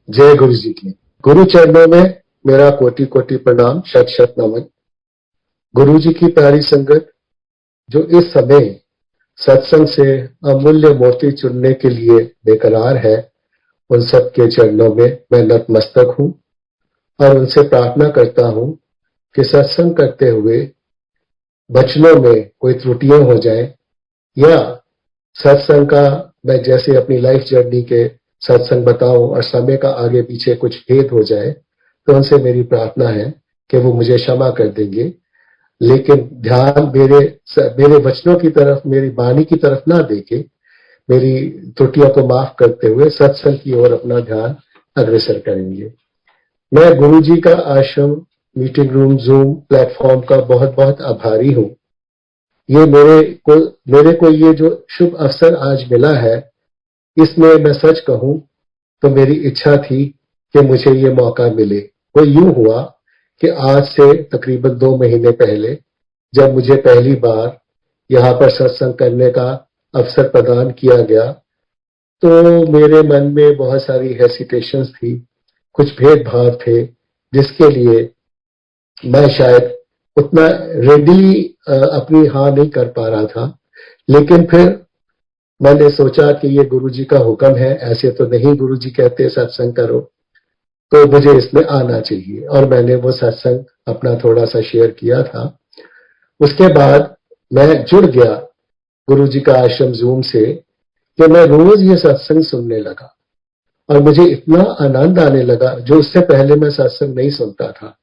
जय गुरु जी की। गुरु चरणों में मेरा कोटि कोटि प्रणाम, शत शत नमन। गुरु जी की प्यारी संगत जो इस समय सत्संग से अमूल्य मोती चुनने के लिए बेकरार है, उन सब के चरणों में मैं नतमस्तक हूं और उनसे प्रार्थना करता हूं कि सत्संग करते हुए वचनों में कोई त्रुटियां हो जाए या सत्संग का मैं जैसे अपनी लाइफ जर्नी के सत्संग बताऊं और समय का आगे पीछे कुछ भेद हो जाए, तो उनसे मेरी प्रार्थना है कि वो मुझे क्षमा कर देंगे। लेकिन ध्यान मेरे वचनों की तरफ, मेरी वाणी की तरफ ना देके मेरी त्रुटियों को माफ करते हुए सत्संग की ओर अपना ध्यान अग्रसर करेंगे। मैं गुरु जी का आश्रम, मीटिंग रूम, जूम प्लेटफॉर्म का बहुत बहुत आभारी हूं। ये मेरे को ये जो शुभ अवसर आज मिला है, इसमें मैं सच कहूं तो मेरी इच्छा थी कि मुझे ये मौका मिले। वो यूं हुआ कि आज से तकरीबन 2 महीने पहले जब मुझे पहली बार यहाँ पर सत्संग करने का अवसर प्रदान किया गया, तो मेरे मन में बहुत सारी हेसिटेशंस थी, कुछ भेदभाव थे, जिसके लिए मैं शायद उतना रेडीली अपनी हाँ नहीं कर पा रहा था। लेकिन फिर मैंने सोचा कि ये गुरुजी का हुक्म है, ऐसे तो नहीं गुरुजी कहते सत्संग करो, तो मुझे इसमें आना चाहिए। और मैंने वो सत्संग अपना थोड़ा सा शेयर किया था। उसके बाद मैं जुड़ गया गुरुजी का आश्रम जूम से कि मैं रोज ये सत्संग सुनने लगा और मुझे इतना आनंद आने लगा, जो उससे पहले मैं सत्संग नहीं सुनता था।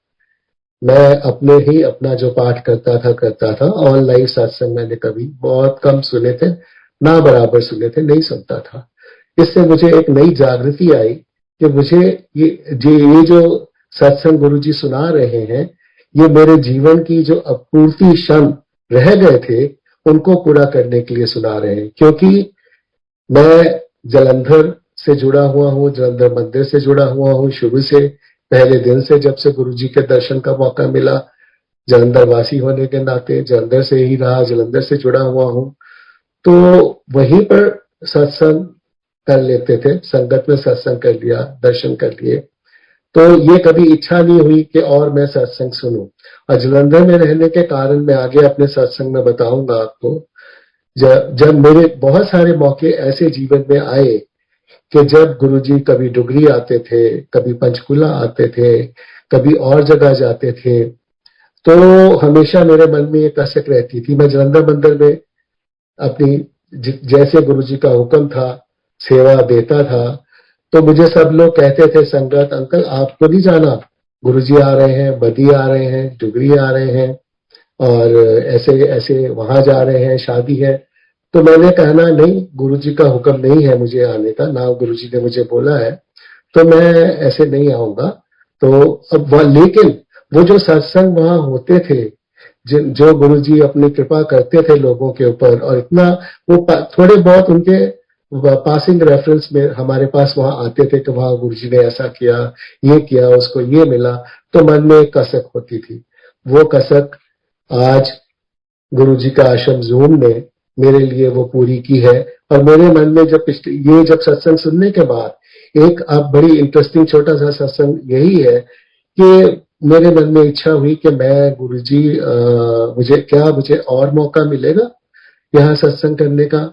मैं अपने ही अपना जो पाठ करता था। ऑनलाइन सत्संग मैंने कभी बहुत कम सुने थे, ना बराबर सुने थे, नहीं सुनता था। इससे मुझे एक नई जागृति आई कि मुझे ये जो सत्संग गुरुजी सुना रहे हैं, ये मेरे जीवन की जो अपूर्ति क्षण रह गए थे, उनको पूरा करने के लिए सुना रहे हैं। क्योंकि मैं जलंधर से जुड़ा हुआ हूँ, जलंधर मंदिर से जुड़ा हुआ हूँ शुरू से, पहले दिन से जब से गुरुजी के दर्शन का मौका मिला। जलंधर वासी होने के नाते जलंधर से ही रहा, जलंधर से जुड़ा हुआ हूँ। तो वहीं पर सत्संग कर लेते थे, संगत में सत्संग कर लिया, दर्शन कर लिए। तो ये कभी इच्छा नहीं हुई कि और मैं सत्संग सुनूं। और जलंधर में रहने के कारण मैं आगे अपने सत्संग में बताऊंगा आपको, जब मेरे बहुत सारे मौके ऐसे जीवन में आए कि जब गुरुजी कभी डुगरी आते थे, कभी पंचकुला आते थे, कभी और जगह जाते थे, तो हमेशा मेरे मन में एक कसक रहती थी। मैं जलंधर मंदिर में अपनी जैसे गुरुजी का हुक्म था सेवा देता था, तो मुझे सब लोग कहते थे, संगत, अंकल आपको नहीं जाना, गुरुजी आ रहे हैं, बदी आ रहे हैं, डुगरी आ रहे हैं और ऐसे ऐसे वहां जा रहे हैं, शादी है। तो मैंने कहना, नहीं, गुरुजी का हुक्म नहीं है मुझे आने का, ना गुरुजी ने मुझे बोला है, तो मैं ऐसे नहीं आऊंगा। तो अब लेकिन वो जो सत्संग वहां होते थे, जो गुरुजी अपनी कृपा करते थे लोगों के ऊपर, और इतना वो थोड़े बहुत उनके पासिंग रेफरेंस में हमारे पास वहां आते थे कि वहां गुरुजी ने ऐसा किया, ये किया, उसको ये मिला, तो मन में एक कसक होती थी। वो कसक आज गुरुजी का आश्रम जूम ने मेरे लिए वो पूरी की है। और मेरे मन में जब सत्संग सुनने के बाद एक अब बड़ी इंटरेस्टिंग छोटा सा सत्संग यही है कि मेरे मन में इच्छा हुई कि मैं गुरुजी, मुझे और मौका मिलेगा यहाँ सत्संग करने का।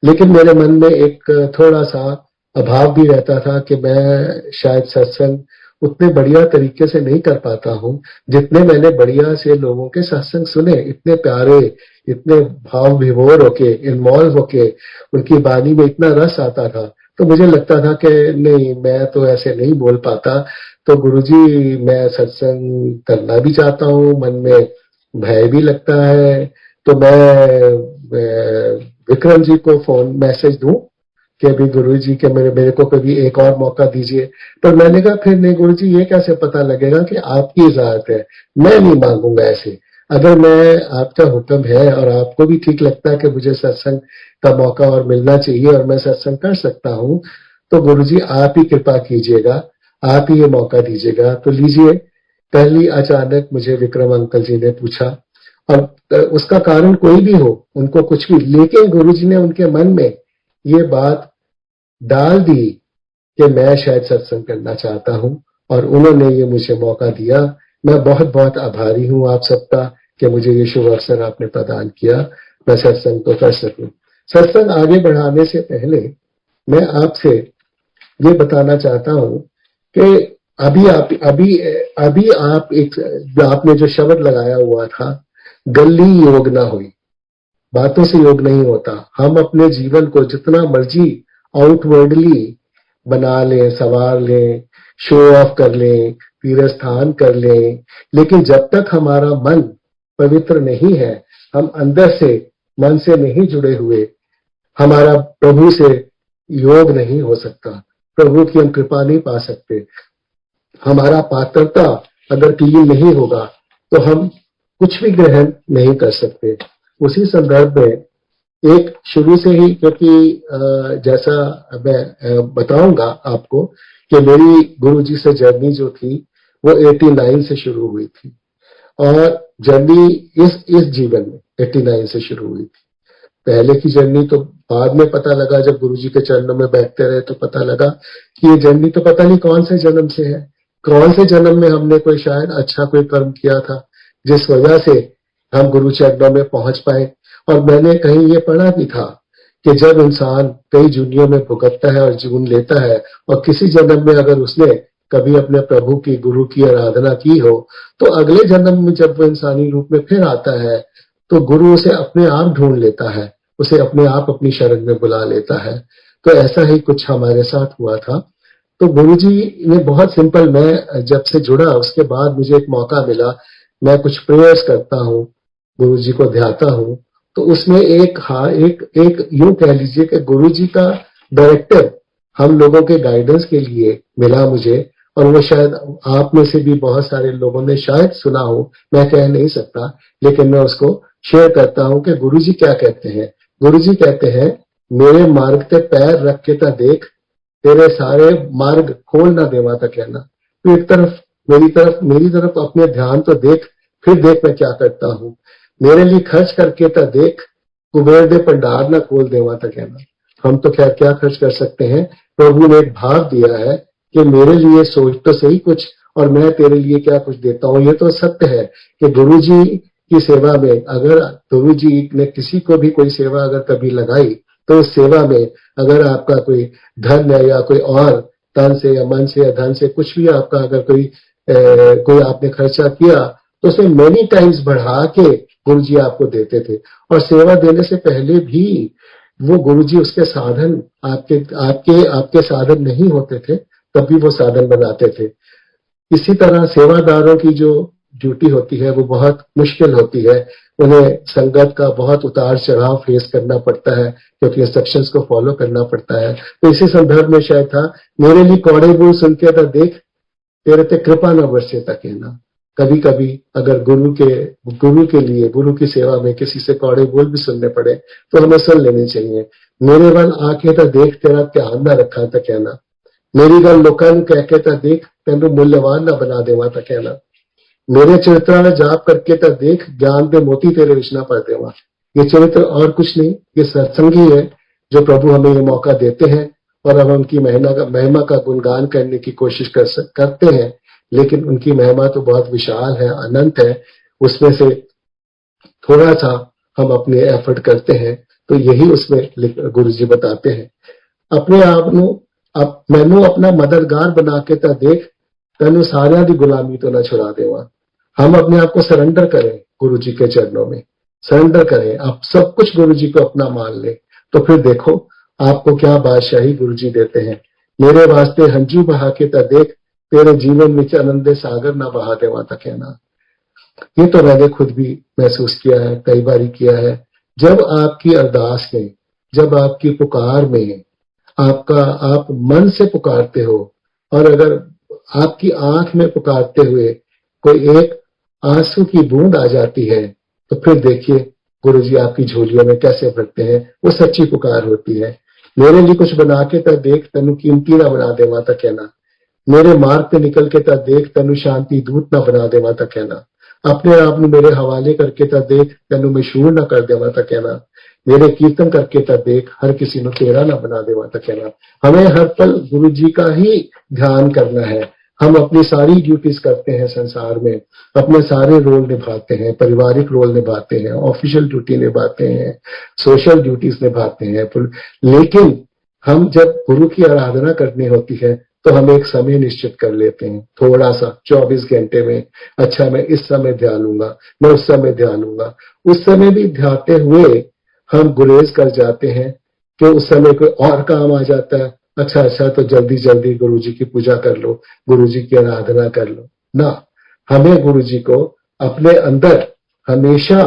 लेकिन मेरे मन में एक थोड़ा सा अभाव भी रहता था कि मैं शायद सत्संग उतने बढ़िया तरीके से नहीं कर पाता हूँ जितने मैंने बढ़िया से लोगों के सत्संग सुने, इतने प्यारे, इतने भाव विभोर होके, इन्वॉल्व होके, उनकी वाणी में इतना रस आता था। तो मुझे लगता था कि नहीं, मैं तो ऐसे नहीं बोल पाता। तो गुरुजी, मैं सत्संग करना भी चाहता हूँ, मन में भय भी लगता है। तो मैं विक्रम जी को फोन मैसेज दूं कि अभी गुरुजी के मेरे को कभी एक और मौका दीजिए। पर मैंने कहा, फिर नहीं गुरुजी, ये कैसे पता लगेगा कि आपकी इजाजत है, मैं नहीं मांगूंगा ऐसे। अगर मैं, आपका हुक्म है और आपको भी ठीक लगता है कि मुझे सत्संग का मौका और मिलना चाहिए और मैं सत्संग कर सकता हूँ, तो गुरुजी आप ही कृपा कीजिएगा, आप ही ये मौका दीजिएगा, तो लीजिए। पहली अचानक मुझे विक्रम अंकल जी ने पूछा, और उसका कारण कोई भी हो, उनको कुछ भी, लेकिन गुरुजी ने उनके मन में ये बात डाल दी कि मैं शायद सत्संग करना चाहता हूं और उन्होंने ये मुझे मौका दिया। मैं बहुत बहुत आभारी हूं आप सबका कि मुझे ये शुभ अवसर आपने प्रदान किया, मैं सत्संग तो कर सकूं। सत्संग आगे बढ़ाने से पहले मैं आपसे ये बताना चाहता हूं कि अभी आप एक आपने जो शब्द लगाया हुआ था, गल्ली योग ना हुई, बातों से योग नहीं होता। हम अपने जीवन को जितना मर्जी आउटवर्डली बना लें, संवार लें, शो ऑफ कर लें, तीर्थ स्थान कर लें, लेकिन जब तक हमारा मन पवित्र नहीं है, हम अंदर से मन से नहीं जुड़े हुए, हमारा प्रभु से योग नहीं हो सकता, प्रभु की हम कृपा नहीं पा सकते। हमारा पात्रता अगर क्लीन नहीं होगा तो हम कुछ भी ग्रहण नहीं कर सकते। उसी संदर्भ में एक शुरू से ही, क्योंकि जैसा मैं बताऊंगा आपको कि मेरी गुरुजी से जर्नी जो थी वो 89 से शुरू हुई थी और जर्नी इस जीवन में 89 से शुरू हुई थी। पहले की जर्नी तो बाद में पता लगा, जब गुरुजी के चरणों में बैठते रहे तो पता लगा कि ये जर्नी तो पता नहीं कौन से जन्म से है, कौन से जन्म में हमने कोई शायद अच्छा कोई कर्म किया था जिस वजह से हम गुरु चरणों में पहुंच पाए। और मैंने कहीं ये पढ़ा भी था कि जब इंसान कई जूनियों में भुगतता है और जून लेता है और किसी जन्म में अगर उसने कभी अपने प्रभु की गुरु की आराधना की हो तो अगले जन्म में जब वो इंसानी रूप में फिर आता है तो गुरु उसे अपने आप ढूंढ लेता है, उसे अपने आप अपनी शरण में बुला लेता है। तो ऐसा ही कुछ हमारे साथ हुआ था। तो गुरुजी ने बहुत सिंपल, मैं जब से जुड़ा उसके बाद मुझे एक मौका मिला, मैं कुछ प्रेयर्स करता हूँ, गुरुजी को ध्याता हूँ, तो उसमें एक यूं कह लीजिए कि गुरुजी का डायरेक्टिव हम लोगों के गाइडेंस के लिए मिला मुझे, और वो शायद आप में से भी बहुत सारे लोगों ने शायद सुना हो, मैं कह नहीं सकता, लेकिन मैं उसको शेयर करता हूं कि गुरुजी क्या कहते हैं। गुरुजी कहते हैं, मेरे मार्ग पे पैर रख के ता देख, तेरे सारे मार्ग खोल ना देवा ता कहना। तो एक तरफ मेरी तरफ अपने ध्यान तो देख, फिर देख मैं क्या करता हूं। मेरे लिए खर्च करके ता देख, कुबेर दे भंडार ना खोल देवा ता कहना। हम तो खैर क्या खर्च कर सकते हैं, प्रभु ने एक भाव दिया है कि मेरे लिए सोच तो सही कुछ और मैं तेरे लिए क्या कुछ देता हूं। ये तो सत्य है कि गुरुजी की सेवा में, अगर गुरुजी ने किसी को भी कोई सेवा अगर कभी लगाई तो उस सेवा में अगर आपका कोई धन है या कोई और तन से या मन से या धन से कुछ भी आपका अगर कोई आपने खर्चा किया तो उसे मेनी टाइम्स बढ़ा के गुरुजी आपको देते थे। और सेवा देने से पहले भी वो गुरुजी उसके साधन आपके साधन नहीं होते थे, तब भी वो साधन बनाते थे। इसी तरह सेवादारों की जो ड्यूटी होती है वो बहुत मुश्किल होती है, उन्हें संगत का बहुत उतार चढ़ाव फेस करना पड़ता है क्योंकि इंस्ट्रक्शंस को फॉलो करना पड़ता है। तो इसी संदर्भ में शायद था, मेरे लिए कौड़े बोल सुन के था देख, तेरे ते कृपा न बरसे तक कहना। कभी कभी अगर गुरु की सेवा में किसी से कौड़े बोल भी सुनने पड़े तो हमें सुन लेने चाहिए। मेरे वाल आके तो देख, तेरा ध्यान ना रखा था कहना। मेरी गल लोकां नूं कह के तो देख, तेनू मूल्यवान ना बना देवा था कहना। मेरे चरित्र में जाप करके तो देख, ज्ञान के मोती तेरे विच ना पढ़ देवा। ये चरित्र और कुछ नहीं, ये सत्संगी है जो प्रभु हमें ये मौका देते हैं और हम उनकी महिमा का गुणगान करने की कोशिश करते हैं। लेकिन उनकी महिमा तो बहुत विशाल है, अनंत है, उसमें से थोड़ा सा हम अपने एफर्ट करते हैं। तो यही उसमें गुरुजी बताते हैं, अपने आप मैनू अपना मददगार बना के ता देख, तेनू सारियां दी गुलामी तो ना छुड़ा देवा। हम अपने आप को सरेंडर करें, गुरुजी के चरणों में सरेंडर करें, आप सब कुछ गुरुजी को अपना मान लें, तो फिर देखो आपको क्या बादशाही गुरुजी देते हैं। मेरे वास्ते हंजू बहा के ता देख, तेरे जीवन में आनंद सागर ना बहा देवा ता कहना। ये तो मैंने खुद भी महसूस किया है, कई बार किया है। जब आपकी अरदास में, जब आपकी पुकार में आप मन से पुकारते हो और अगर आपकी आंख में पुकारते हुए कोई एक आंसू की बूंद आ जाती है तो फिर देखिए गुरुजी आपकी झोलियों में कैसे भरते हैं। वो सच्ची पुकार होती है। मेरे लिए कुछ बना के ता देख, तेनू कीमती ना बना देवा ता कहना। मेरे मार्ग पे निकल के ता देख, तेनू शांति दूत ना बना देवा ता कहना। अपने आप ਨੂੰ मेरे हवाले करके ता देख, तेनू मशहूर ना कर देवा ता कहना, मेरे कीर्तन करके ता देख, हर किसी को तेरा ना बना देवा ता कहना। हमें हर पल गुरु जी का ही ध्यान करना है। हम अपनी सारी ड्यूटीज करते हैं संसार में, अपने सारे रोल निभाते हैं, पारिवारिक रोल निभाते हैं, ऑफिशियल ड्यूटी निभाते हैं, सोशल ड्यूटीज निभाते हैं, लेकिन हम जब गुरु की आराधना करनी होती है तो हम एक समय निश्चित कर लेते हैं, थोड़ा सा 24 घंटे में, अच्छा मैं इस समय ध्यान लूंगा, मैं उस समय ध्यान लूंगा। उस समय भी ध्याते हुए हम गुरेज कर जाते हैं कि उस समय कोई और काम आ जाता है, अच्छा तो जल्दी जल्दी गुरु जी की पूजा कर लो, गुरु जी की आराधना कर लो ना। हमें गुरु जी को अपने अंदर हमेशा,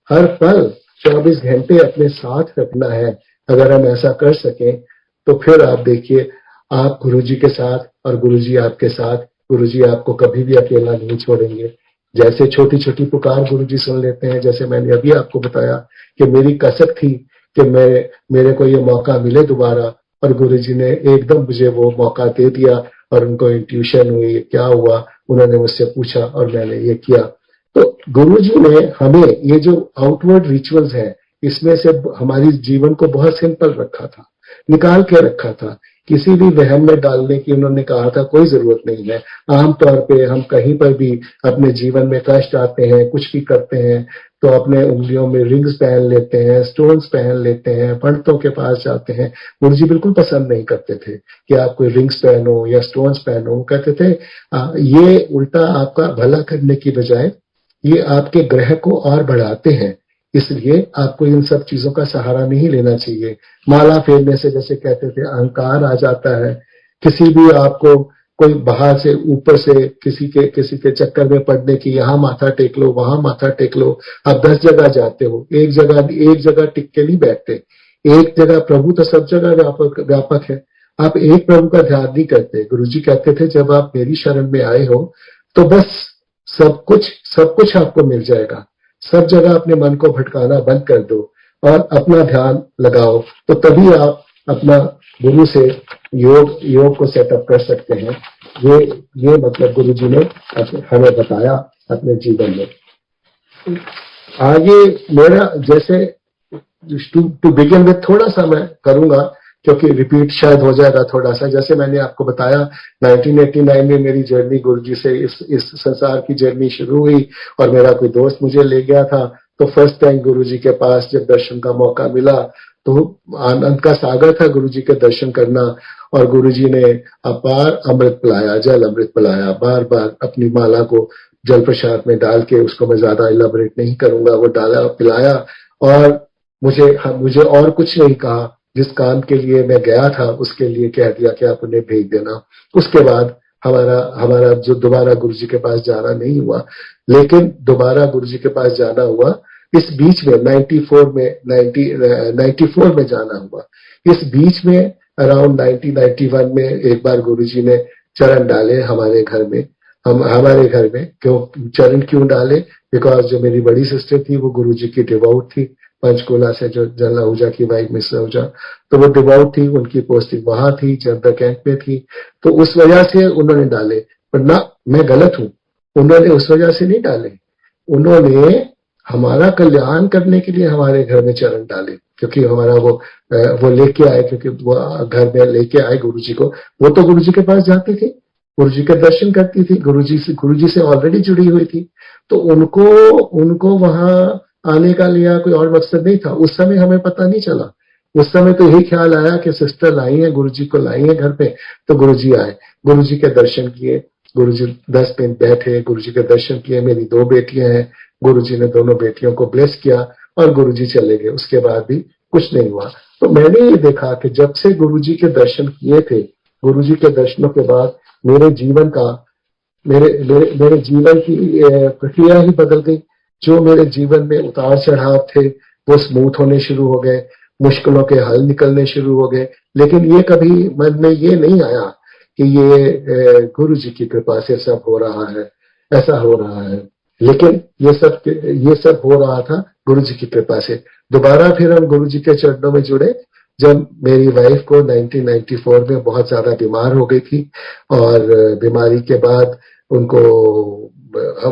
हर पल 24 घंटे अपने साथ रखना है। अगर हम ऐसा कर सकें तो फिर आप देखिए, आप गुरु जी के साथ और गुरु जी आपके साथ, गुरु जी आपको कभी भी अकेला नहीं छोड़ेंगे। जैसे छोटी छोटी पुकार गुरु जी सुन लेते हैं, जैसे मैंने अभी आपको बताया कि मेरी कसक थी कि मेरे को ये मौका मिले दोबारा, और गुरु जी ने एकदम मुझे वो मौका दे दिया, और उनको इंट्यूशन हुई, क्या हुआ, उन्होंने मुझसे पूछा और मैंने ये किया। तो गुरु जी ने हमें ये जो आउटवर्ड रिचुअल्स हैं, इसमें से हमारी जीवन को बहुत सिंपल रखा था, निकाल के रखा था। किसी भी वहम में डालने की उन्होंने कहा था कोई जरूरत नहीं है। आमतौर पे हम कहीं पर भी अपने जीवन में कष्ट आते हैं, कुछ भी करते हैं, तो अपने उंगलियों में रिंग्स पहन लेते हैं, स्टोन्स पहन लेते हैं, पंडितों के पास जाते हैं। गुरु जी बिल्कुल पसंद नहीं करते थे कि आप कोई रिंग्स पहनो या स्टोन्स पहनो। कहते थे ये उल्टा आपका भला करने की बजाय ये आपके ग्रह को और बढ़ाते हैं, इसलिए आपको इन सब चीजों का सहारा नहीं लेना चाहिए। माला फेरने से, जैसे कहते थे, अहंकार आ जाता है। किसी भी आपको कोई बाहर से, ऊपर से किसी के चक्कर में पड़ने की, यहाँ माथा टेक लो, वहां माथा टेक लो। आप 10 जगह जाते हो, एक जगह टिक के नहीं बैठते। एक जगह, प्रभु तो सब जगह व्यापक है। आप एक प्रभु का ध्यान नहीं करते। गुरु जी कहते थे जब आप मेरी शरण में आए हो तो बस सब कुछ आपको मिल जाएगा। सब जगह अपने मन को भटकाना बंद कर दो और अपना ध्यान लगाओ, तो तभी आप अपना गुरु से योग को सेटअप कर सकते हैं। ये मतलब गुरु जी ने हमें बताया अपने जीवन में। आगे मेरा, जैसे टू बिगिन विथ, थोड़ा सा मैं करूंगा क्योंकि रिपीट शायद हो जाएगा थोड़ा सा। जैसे मैंने आपको बताया 1989 में मेरी जर्नी गुरु जी से, इस संसार की जर्नी शुरू हुई, और मेरा कोई दोस्त मुझे ले गया था। तो फर्स्ट टाइम गुरु जी के पास जब दर्शन का मौका मिला तो आनंद का सागर था गुरु जी के दर्शन करना। और गुरु जी ने अपार अमृत पिलाया, जल अमृत पिलाया, बार बार अपनी माला को जल प्रसाद में डाल के, उसको मैं ज्यादा इलाबोरेट नहीं करूंगा, वो डाला, पिलाया, और मुझे और कुछ नहीं कहा। जिस काम के लिए मैं गया था उसके लिए कह दिया कि आप उन्हें भेज देना। उसके बाद हमारा जो दोबारा गुरु जी के पास जाना नहीं हुआ, लेकिन दोबारा गुरु जी के पास जाना हुआ इस बीच में 94 में जाना हुआ। इस बीच में अराउंड 1991 में एक बार गुरु जी ने चरण डाले हमारे घर में। हमारे घर में चरण क्यों डाले? बिकॉज जो मेरी बड़ी सिस्टर थी वो गुरु जी की डिवोट थी, पंचकुला से, जो जनरल आहूजा की वाइफ मिस आहूजा, तो वो डिवोट थी, उनकी पोस्टिंग वहां थी, जनता कैंप में थी, तो उस वजह से उन्होंने डाले। पर ना, मैं गलत हूं, उन्होंने उस वजह से नहीं डाले, उन्होंने हमारा कल्याण करने के लिए हमारे घर में चरण डाले, क्योंकि हमारा वो लेके आए, क्योंकि वो घर में लेके आए गुरु जी को। वो तो गुरु जी के पास जाते थे, गुरु जी के दर्शन करती थी, गुरु जी से ऑलरेडी जुड़ी हुई थी, तो उनको वहां आने का लिया कोई और मकसद नहीं था। उस समय हमें पता नहीं चला, उस समय तो यही ख्याल आया कि सिस्टर लाई है, गुरु जी को लाई है घर पे, तो गुरु जी आए, गुरु जी के दर्शन किए, गुरु जी 10 दिन बैठे, गुरु जी के दर्शन किए। मेरी 2 बेटियां हैं, गुरु जी ने दोनों बेटियों को ब्लेस किया और गुरु जी चले गए। उसके बाद भी कुछ नहीं हुआ। तो मैंने ये देखा कि जब से गुरु जी के दर्शन किए थे, गुरु जी के दर्शनों के बाद मेरे जीवन की प्रक्रिया ही बदल गई। जो मेरे जीवन में उतार चढ़ाव थे वो स्मूथ होने शुरू हो गए, मुश्किलों के हल निकलने शुरू हो गए। लेकिन ये कभी मन में ये नहीं आया कि ये गुरु जी की कृपा से सब हो रहा है, ऐसा हो रहा है। लेकिन ये सब हो रहा था गुरु जी की कृपा से। दोबारा फिर हम गुरु जी के चरणों में जुड़े जब मेरी वाइफ को 1994 में बहुत ज्यादा बीमार हो गई थी, और बीमारी के बाद उनको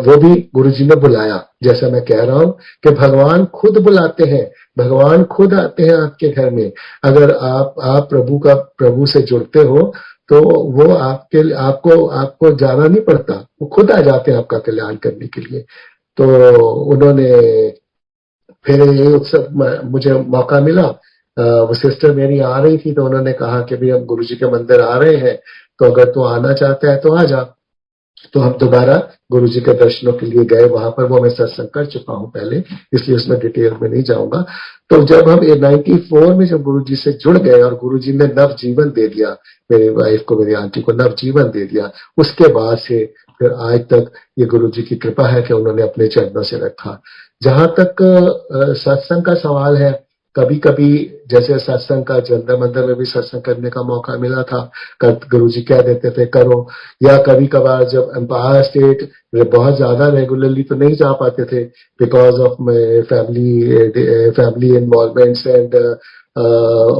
वो भी गुरुजी ने बुलाया। जैसा मैं कह रहा हूं कि भगवान खुद बुलाते हैं, भगवान खुद आते हैं आपके घर में। अगर आप प्रभु से जुड़ते हो तो वो आपको आपको जाना नहीं पड़ता, वो खुद आ जाते हैं आपका कल्याण करने के लिए। तो उन्होंने फिर ये उत्सव मुझे मौका मिला। वो सिस्टर मेरी आ रही थी तो उन्होंने कहा कि भाई हम गुरुजी के मंदिर आ रहे हैं, तो अगर तू आना चाहता है तो आ जा। तो हम दोबारा गुरुजी के दर्शनों के लिए गए वहां पर। वो मैं सत्संग कर चुका हूं पहले, इसलिए उसमें डिटेल में नहीं जाऊंगा। तो जब हम 94 में जब गुरुजी से जुड़ गए और गुरुजी ने नव जीवन दे दिया, मेरी वाइफ को, मेरी आंटी को नव जीवन दे दिया, उसके बाद से फिर आज तक ये गुरुजी की कृपा है कि उन्होंने अपने चरणों से रखा। जहां तक सत्संग का सवाल है, कभी कभी जैसे सत्संग का जंतर मंदिर में भी सत्संग करने का मौका मिला था, गुरुजी कह देते थे करो। या कभी कभार जब एम्पायर स्टेट बहुत ज्यादा रेगुलरली तो नहीं जा पाते थे because of my family involvements and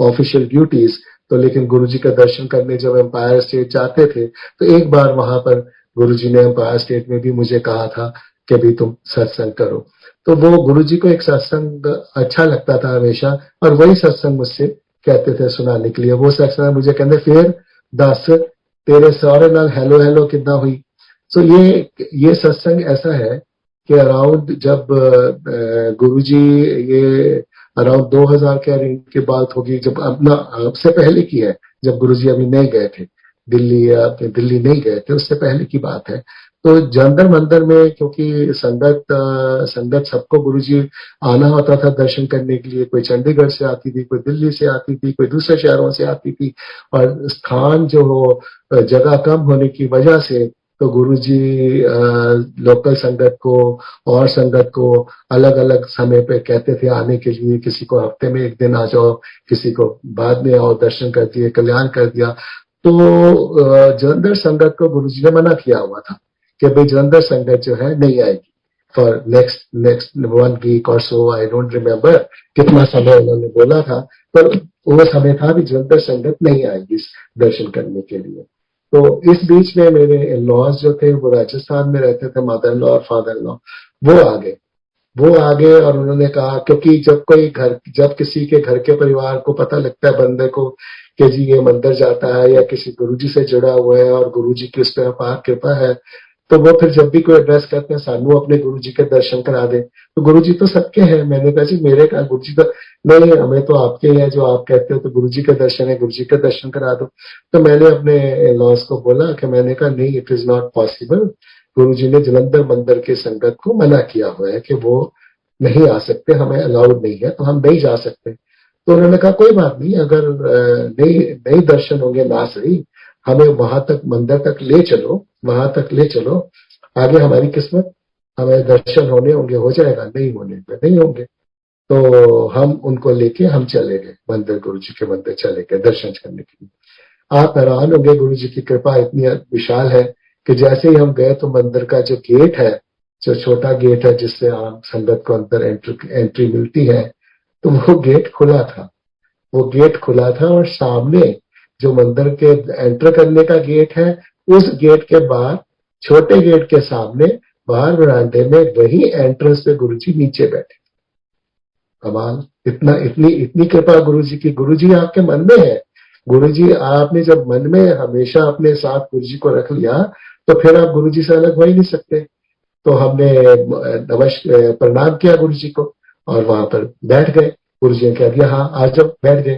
official duties. तो लेकिन गुरुजी का दर्शन करने जब एम्पायर स्टेट जाते थे तो एक बार वहां पर गुरुजी ने एम्पायर स्टेट में भी मुझे कहा था कि भी तुम सत्संग करो। तो वो गुरुजी को एक सत्संग अच्छा लगता था हमेशा, और वही सत्संग मुझसे कहते थे सुनाने के लिए। वो सत्संग मुझे कहते फिर दस तेरे सौरे नाल हेलो हेलो कितना हुई। सो ये सत्संग ऐसा है कि अराउंड जब गुरुजी ये अराउंड 2000 के रेंज की बात होगी, जब अपना आपसे पहले की है, जब गुरुजी अभी नहीं गए थे दिल्ली, या दिल्ली नहीं गए थे, उससे पहले की बात है। तो जंतर मंदिर में क्योंकि संगत सबको गुरुजी आना होता था दर्शन करने के लिए। कोई चंडीगढ़ से आती थी, कोई दिल्ली से आती थी, कोई दूसरे शहरों से आती थी, और स्थान जो हो जगह कम होने की वजह से तो गुरुजी लोकल संगत को और संगत को अलग अलग समय पे कहते थे आने के लिए। किसी को हफ्ते में एक दिन आ जाओ, किसी को बाद में आओ, दर्शन कर दिए, कल्याण कर दिया। तो जलंधर संगत को गुरुजी ने मना किया हुआ था कि भाई जलंधर संगत जो है नहीं आएगी फॉर नेक्स्ट 1 वीक और सो। आई डोंट रिमेम्बर कितना समय उन्होंने बोला था, पर वो समय था भी जलंधर संगत नहीं आएगी इस दर्शन करने के लिए। तो इस बीच में मेरे लॉज जो थे वो राजस्थान में रहते थे, मदर लॉ और फादर लॉ, वो आ गए और उन्होंने कहा, क्योंकि जब किसी के घर के परिवार को पता लगता है बंदे को कि जी ये मंदिर जाता है या किसी गुरुजी से जुड़ा हुआ है और गुरुजी की उस पर अपार कृपा है, तो वो फिर जब भी कोई एड्रेस करते हैं सानू अपने गुरुजी के दर्शन करा दे। तो गुरुजी तो सबके हैं। मैंने कहा जी मेरे का गुरुजी तो नहीं, हमें तो आपके हैं, जो आप कहते हो तो गुरुजी के दर्शन है, गुरुजी के दर्शन करा दो। तो मैंने अपने लॉज को बोला कि मैंने कहा नहीं, इट इज नॉट पॉसिबल। गुरुजी ने जलंधर मंदिर के संगत को मना किया हुआ है कि वो नहीं आ सकते, हमें अलाउड नहीं है, तो हम नहीं जा सकते। तो उन्होंने कहा कोई बात नहीं, अगर नहीं नहीं दर्शन होंगे ना सही, हमें वहां तक मंदिर तक ले चलो, वहां तक ले चलो, आगे हमारी किस्मत, हमें दर्शन होने होंगे हो जाएगा, नहीं होने पे नहीं होंगे। तो हम उनको लेके हम चले गए मंदिर, गुरुजी के मंदिर चले गए दर्शन करने के लिए। आप हैरान होंगे, गुरुजी की कृपा इतनी विशाल है कि जैसे ही हम गए तो मंदिर का जो गेट है, जो छोटा गेट है जिससे आम संगत को अंदर एंट्री मिलती है, तो वो गेट खुला था। वो गेट खुला था और सामने जो मंदिर के एंटर करने का गेट है, उस गेट के बाहर, छोटे गेट के सामने बाहर बरामदे में वही एंट्रेंस पे गुरुजी नीचे बैठे। कमाल, इतना इतनी इतनी कृपा गुरुजी की। गुरुजी आपके मन में है। गुरुजी, आपने जब मन में हमेशा अपने साथ गुरुजी को रख लिया तो फिर आप गुरुजी से अलग हो ही नहीं सकते। तो हमने प्रणाम किया गुरुजी को और वहां पर बैठ गए। गुरुजी ने कह दिया हाँ आ जाओ, बैठ गए।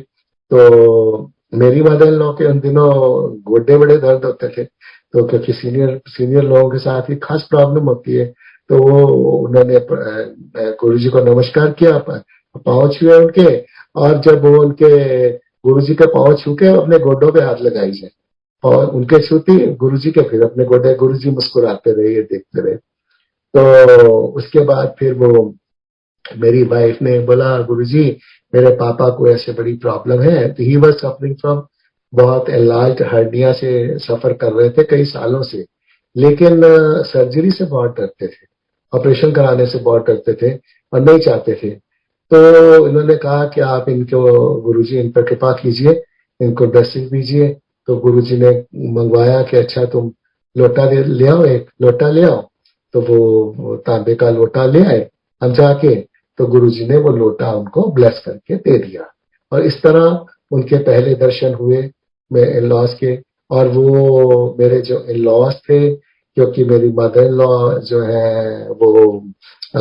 तो मेरी मदर इन लॉ के उन दिनों गोड्डे बड़े दर्द होते थे, तो क्योंकि सीनियर सीनियर लोगों के साथ ही खास प्रॉब्लम होती है, तो वो उन्होंने गुरुजी को नमस्कार किया, पाँव छुए उनके, और जब वो उनके गुरुजी के पाँव छू के अपने गोड्डों पे हाथ लगाई जाए और उनके छूती गुरुजी के, फिर अपने गोड्डे, गुरुजी मुस्कुराते रहे, ये देखते रहे। तो उसके बाद फिर वो मेरी वाइफ ने बोला गुरुजी मेरे पापा को ऐसे बड़ी प्रॉब्लम है। तो ही वाज सफरिंग फ्रॉम, बहुत एनलार्ज्ड हर्निया से सफर कर रहे थे कई सालों से, लेकिन सर्जरी से बहुत डरते थे, ऑपरेशन कराने से बहुत डरते थे और नहीं चाहते थे। तो इन्होंने कहा कि आप इनको, गुरुजी इन पर कृपा कीजिए, इनको ड्रेसिंग दीजिए। तो गुरुजी ने मंगवाया कि अच्छा तुम लोटा ले आओ, एक लोटा ले आओ। तो वो तांबे का लोटा ले आए हम जाके, तो गुरुजी ने वो लोटा उनको ब्लेस करके दे दिया। और इस तरह उनके पहले दर्शन हुए मेरे इन लॉज के। और वो मेरे जो इन लॉज थे, क्योंकि मेरी मदर इन लॉ जो है वो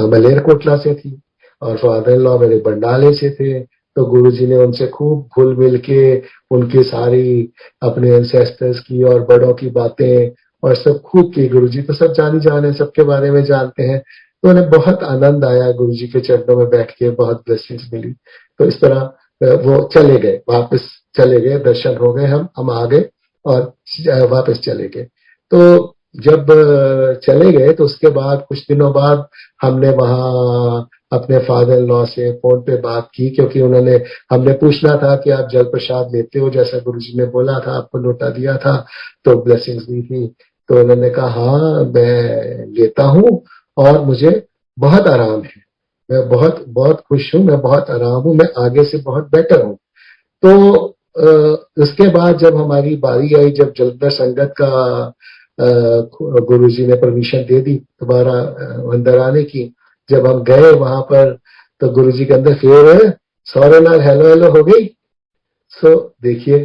मलेरकोटला से थी और फादर इन लॉ मेरे बंडाले से थे, तो गुरुजी ने उनसे खूब घुल मिल के उनकी सारी अपने एंसेस्टर्स की और बड़ों की बातें और सब खूब की। गुरुजी तो सब जानी जाने, सबके बारे में जानते हैं। तो उन्हें बहुत आनंद आया गुरुजी के चरणों में बैठ के, बहुत ब्लेसिंग्स मिली। तो इस तरह वो चले गए, वापस चले गए, दर्शन हो गए, हम आ गए और वापस चले गए। तो जब चले गए तो उसके बाद कुछ दिनों बाद हमने वहां अपने फादर लॉ से फोन पे बात की, क्योंकि उन्होंने हमने पूछना था कि आप जल प्रसाद लेते हो, जैसा गुरुजी ने बोला था, आपको लौटा दिया था तो ब्लेसिंग्स दी थी। तो उन्होंने कहा हाँ मैं लेता हूँ और मुझे बहुत आराम है, मैं बहुत बहुत खुश हूँ, मैं बहुत आराम हूँ, मैं आगे से बहुत बेटर हूँ। तो उसके बाद जब हमारी बारी आई, जब जलंधर संगत का गुरुजी ने परमिशन दे दी दोबारा अंदर आने की, जब हम गए वहां पर तो गुरुजी के अंदर फिर सौरे नाल हेलो हेलो हो गई। सो देखिए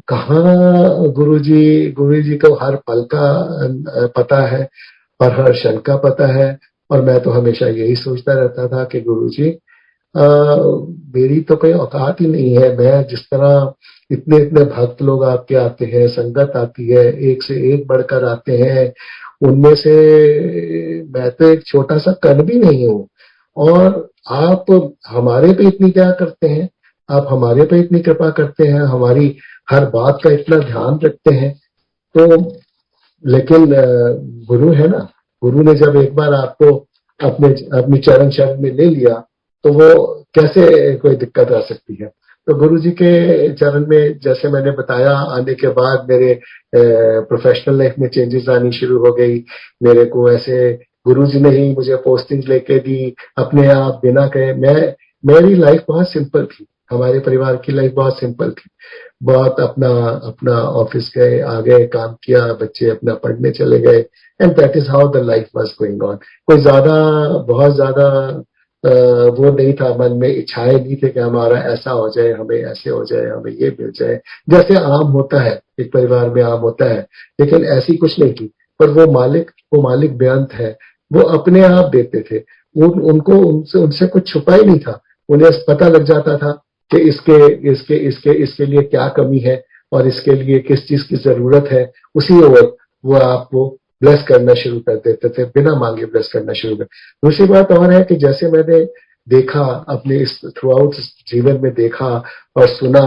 कहाँ गुरुजी को हर पल का पता है और हर क्षण का पता है। और मैं तो हमेशा यही सोचता रहता था कि गुरुजी मेरी तो कोई औकात ही नहीं है। मैं जिस तरह इतने इतने भक्त लोग आपके आते हैं, संगत आती है, एक से एक बढ़कर आते हैं, उनमें से मैं तो एक छोटा सा कण भी नहीं हूँ। और आप हमारे पे इतनी दया करते हैं, आप हमारे पे इतनी कृपा करते हैं, हमारी हर बात का इतना ध्यान रखते हैं। तो लेकिन गुरु है ना, गुरु ने जब एक बार आपको अपने अपनी चरण शरण में ले लिया तो वो कैसे कोई दिक्कत आ सकती है। तो गुरु जी के चरण में जैसे मैंने बताया आने के बाद मेरे प्रोफेशनल लाइफ में चेंजेस आनी शुरू हो गई। मेरे को ऐसे गुरु जी ने ही मुझे पोस्टिंग लेके दी अपने आप बिना कहे। मेरी लाइफ बहुत सिंपल थी, हमारे परिवार की लाइफ बहुत सिंपल थी। बहुत अपना अपना ऑफिस गए, आ गए, काम किया, बच्चे अपना पढ़ने चले गए, and that is how the life was going on. कोई ज्यादा बहुत ज्यादा वो नहीं था, मन में इच्छाएं नहीं थे कि हमारा ऐसा हो जाए, हमें ऐसे हो जाए, हमें ये मिल जाए, जैसे आम होता है एक परिवार में आम होता है। लेकिन ऐसी कुछ नहीं थी। पर वो मालिक बेअंत है, वो अपने आप देते थे। उनको उनसे उनसे कुछ छुपा ही नहीं था। उन्हें पता लग जाता था कि इसके इसके इसके इसके लिए क्या कमी है और इसके लिए किस चीज की जरूरत है। उसी वक्त वो आपको ब्लेस करना शुरू कर देते थे, बिना मांगे ब्लेस करना शुरू कर। दूसरी बात और है कि जैसे मैंने देखा अपने इस थ्रू आउट जीवन में देखा और सुना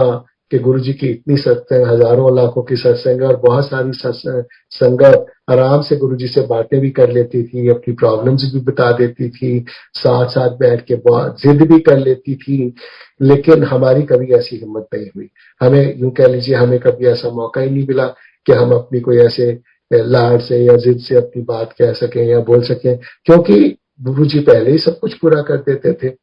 कि गुरु जी की इतनी सत्संग, हजारों लाखों की सत्संग और बहुत सारी संगत आराम से गुरु जी से बातें भी कर लेती थी, अपनी प्रॉब्लम्स भी बता देती थी, साथ साथ बैठ के बहुत जिद भी कर लेती थी। लेकिन हमारी कभी ऐसी हिम्मत नहीं हुई। हमें यूं कह लीजिए, हमें कभी ऐसा मौका ही नहीं मिला कि हम अपनी कोई ऐसे लाड से या जिद से अपनी बात कह सकें या बोल सकें, क्योंकि गुरु जी पहले ही सब कुछ पूरा कर देते थे।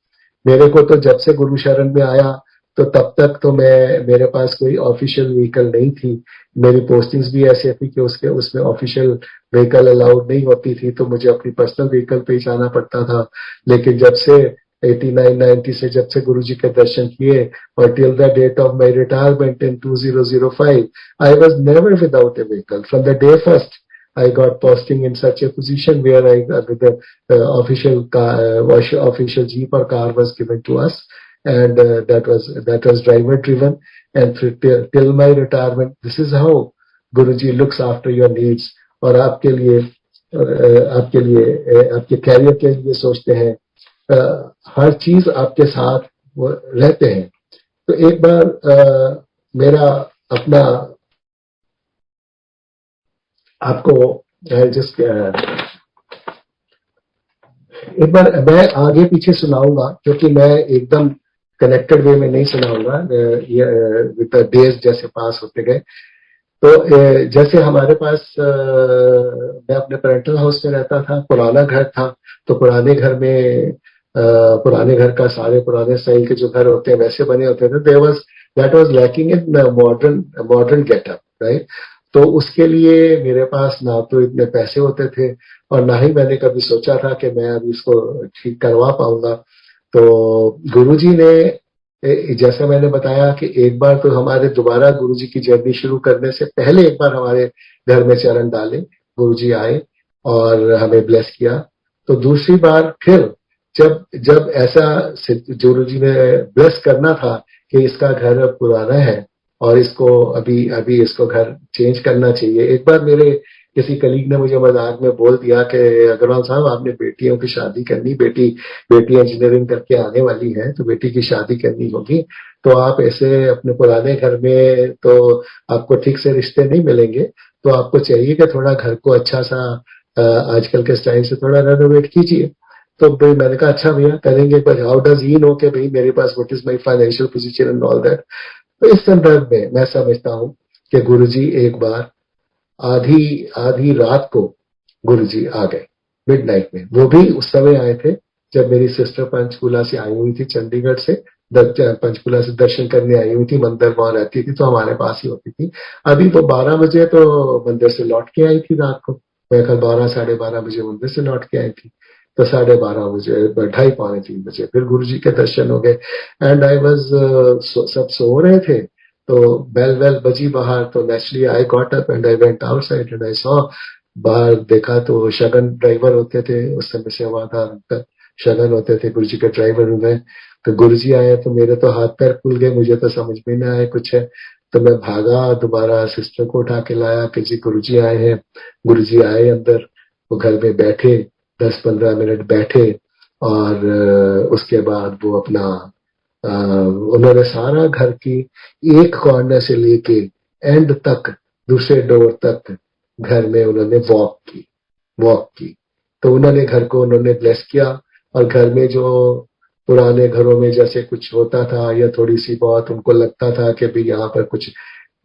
मेरे को तो जब से गुरु शरण में आया तो तब तक तो मेरे पास कोई ऑफिशियल व्हीकल नहीं थी। मेरी पोस्टिंग्स भी ऐसे थी कि उसके उसमें ऑफिशियल व्हीकल अलाउड नहीं होती थी, तो मुझे अपनी पर्सनल व्हीकल पे ही जाना पड़ता था। लेकिन जब से 89-90 से जब से गुरु जी के दर्शन किए और till the date of my retirement in 2005, I was never without a vehicle from the day first. I got posting in such a position where with the official car, official jeep or car was given to us, and that was driver driven. And till my retirement, this is how Guruji looks after your needs. और आपके लिए आपके career के लिए सोचते हैं, हर चीज आपके साथ वो रहते हैं। तो एक बार मेरा अपना आपको जिस एक बार मैं आगे पीछे सुनाऊंगा, क्योंकि मैं एकदम कनेक्टेड वे में नहीं सुनाऊंगा, विद द डेज जैसे पास होते गए। तो जैसे हमारे पास मैं अपने पेरेंटल हाउस में रहता था, पुराना घर था। तो पुराने घर का सारे पुराने स्टाइल के जो घर होते हैं वैसे बने होते थे। That was lacking in modern getup, right. तो उसके लिए मेरे पास ना तो इतने पैसे होते थे और ना ही मैंने कभी सोचा था कि मैं अभी इसको ठीक करवा पाऊंगा। तो गुरुजी ने जैसे मैंने बताया कि एक बार तो हमारे दोबारा गुरुजी की जर्नी शुरू करने से पहले एक बार हमारे घर में चरण डाले, गुरुजी आए और हमें ब्लेस किया। तो दूसरी बार फिर जब जब ऐसा गुरुजी ने ब्लेस करना था कि इसका घर अब पुराना है और इसको अभी अभी इसको घर चेंज करना चाहिए, एक बार मेरे किसी कलीग ने मुझे मजाक में बोल दिया कि अग्रवाल साहब आपने बेटियों की शादी करनी, बेटी बेटी इंजीनियरिंग करके आने वाली है तो बेटी की शादी करनी होगी, तो आप ऐसे अपने पुराने घर में तो आपको ठीक से रिश्ते नहीं मिलेंगे, तो आपको चाहिए कि थोड़ा घर को अच्छा सा आजकल के स्टाइल से थोड़ा रेनोवेट कीजिए। तो भाई मैंने कहा अच्छा भैया करेंगे, but how does he know कि भाई मेरे पास what is my financial position and all that. तो इस संदर्भ में मैं समझता हूँ कि गुरुजी एक बार आधी आधी रात को गुरुजी आ गए, मिडनाइट में। वो भी उस समय आए थे जब मेरी सिस्टर पंचकुला से आई हुई थी, चंडीगढ़ से पंचकुला से दर्शन करने आई हुई थी, मंदिर वहां रहती थी तो हमारे पास ही होती थी। अभी तो 12 बजे तो मंदिर से लौट के आई थी रात को, मैं कल 12 साढ़े 12 बजे मंदिर से लौट के आई थी। तो 12:30 बजे, 2:30 पौने 3 बजे फिर गुरु जी के दर्शन हो गए। एंड आई वॉज, सब सो रहे थे तो बेल वेल बजी बाहर, तो naturally I got up and I went outside and I saw, बाहर देखा तो शगन ड्राइवर होते थे उस समय, सेवादार अंकल शगन होते थे गुरु जी के ड्राइवर हुए। तो गुरु जी आए तो मेरे तो हाथ पैर खुल गए, मुझे तो समझ में नहीं आया कुछ है। तो मैं भागा, दोबारा सिस्टर को उठा के लाया कि जी गुरु जी आए हैं। गुरु जी आए अंदर, वो घर में बैठे, 10-15 मिनट बैठे और उसके बाद वो अपना उन्होंने सारा घर की एक कॉर्नर से लेके एंड तक, दूसरे डोर तक घर में उन्होंने वॉक की। तो उन्होंने घर को उन्होंने ब्लेस किया। और घर में जो पुराने घरों में जैसे कुछ होता था या थोड़ी सी बहुत उनको लगता था कि भाई यहाँ पर कुछ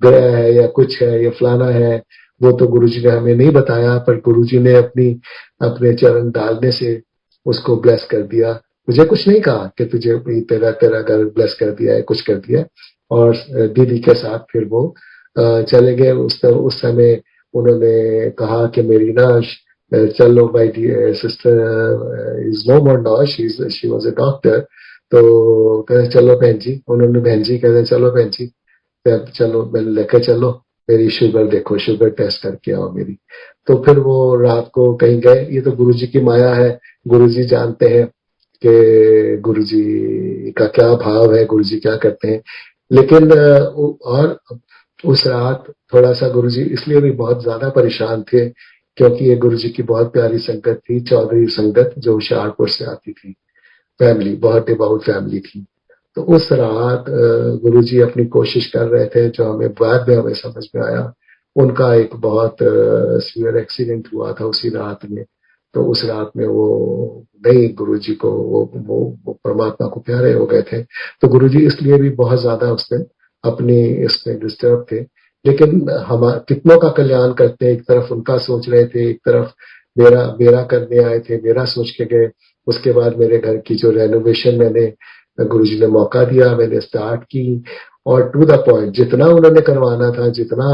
गया है या कुछ है या फलाना है, वो तो गुरुजी ने हमें नहीं बताया, पर गुरुजी ने अपने चरण डालने से उसको ब्लेस कर दिया। मुझे कुछ नहीं कहा कि तुझे तेरा तेरा घर ब्लेस कर दिया है, कुछ कर दिया है। और दीदी के साथ फिर वो चले गए। उस समय उन्होंने कहा कि मेरी ना चलो भाई, sister is no more now, she was a doctor. तो कहते चलो बहन जी, उन्होंने बहन जी कहते चलो बहन जी, अब चलो मैंने लेके चलो, मेरी शुगर देखो, शुगर टेस्ट करके आओ मेरी। तो फिर वो रात को कहीं गए। ये तो गुरुजी की माया है, गुरुजी जानते हैं कि गुरुजी का क्या भाव है, गुरुजी क्या करते हैं। लेकिन और उस रात थोड़ा सा गुरुजी इसलिए भी बहुत ज्यादा परेशान थे क्योंकि ये गुरुजी की बहुत प्यारी संगत थी, चौधरी संगत, जो हुशियारपुर से आती थी। फैमिली बहुत डिवाउट फैमिली थी। तो उस रात गुरुजी अपनी कोशिश कर रहे थे, जो हमें बाद में हमें समझ में आया, उनका एक बहुत सीवियर एक्सीडेंट हुआ था उसी रात में। तो उस रात में वो नहीं, गुरुजी को वो परमात्मा को प्यारे हो गए थे। तो गुरुजी इसलिए भी बहुत ज्यादा उस दिन अपनी इसमें डिस्टर्ब थे। लेकिन हम कितनों का कल्याण करते हैं, एक तरफ उनका सोच रहे थे, एक तरफ मेरा मेरा करने आए थे, मेरा सोच के गए। उसके बाद मेरे घर की जो रेनोवेशन मैंने, गुरुजी ने मौका दिया, मैंने स्टार्ट की। और टू द पॉइंट जितना उन्होंने करवाना था, जितना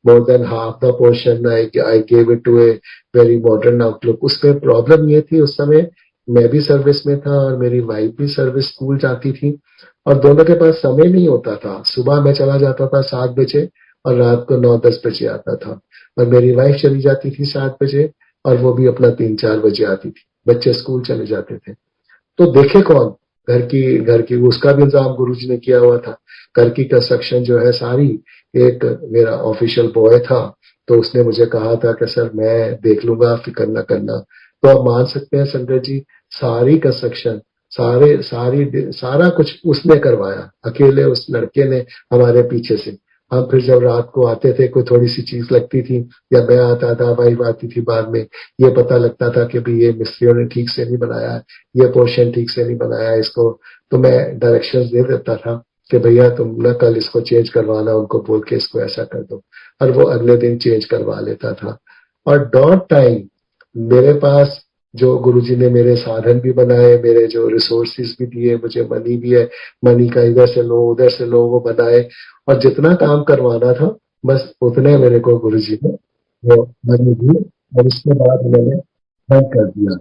more than half the portion I gave it to a very modern outlook. उसमें प्रॉब्लम ये थी, उस समय मैं भी सर्विस में था और मेरी वाइफ भी सर्विस स्कूल जाती थी और दोनों के पास समय नहीं होता था। सुबह मैं चला जाता था 7 बजे और रात को 9-10 बजे आता था। और मेरी वाइफ चली जाती थी 7 बजे और वो भी अपना 3-4 बजे आती थी, बच्चे स्कूल चले जाते थे। तो देखे कौन, घर की उसका भी इंतजाम गुरुजी ने किया हुआ था। घर की कंस्ट्रक्शन जो है सारी, एक मेरा ऑफिशियल बॉय था, तो उसने मुझे कहा था कि सर मैं देख लूंगा, फिक्र न करना। तो आप मान सकते हैं संजय जी, सारी कंस्ट्रक्शन, सारा कुछ उसने करवाया अकेले, उस लड़के ने, हमारे पीछे से। हम फिर जब रात को आते थे, कोई थोड़ी सी चीज लगती थी या मैं आता था, वाइफ आती थी बाद में, ये पता लगता था कि भाई ये मिस्त्रियों ने ठीक से नहीं बनाया है, ये पोर्शन ठीक से नहीं बनाया है इसको। तो मैं डायरेक्शंस दे देता था कि भैया तुम ना कल इसको चेंज करवाना, उनको बोल के इसको ऐसा कर दो। और वो अगले दिन चेंज करवा लेता था। और डॉट टाइम मेरे पास जो गुरुजी ने मेरे साधन भी बनाए, मेरे जो रिसोर्सेज भी दिए, मुझे मनी भी है, मनी का इधर से लो उधर से लो, वो बनाए। और जितना काम करवाना था बस उतने मेरे को गुरुजी ने वो मनी दी और उसके बाद उन्होंने बंद कर दिया।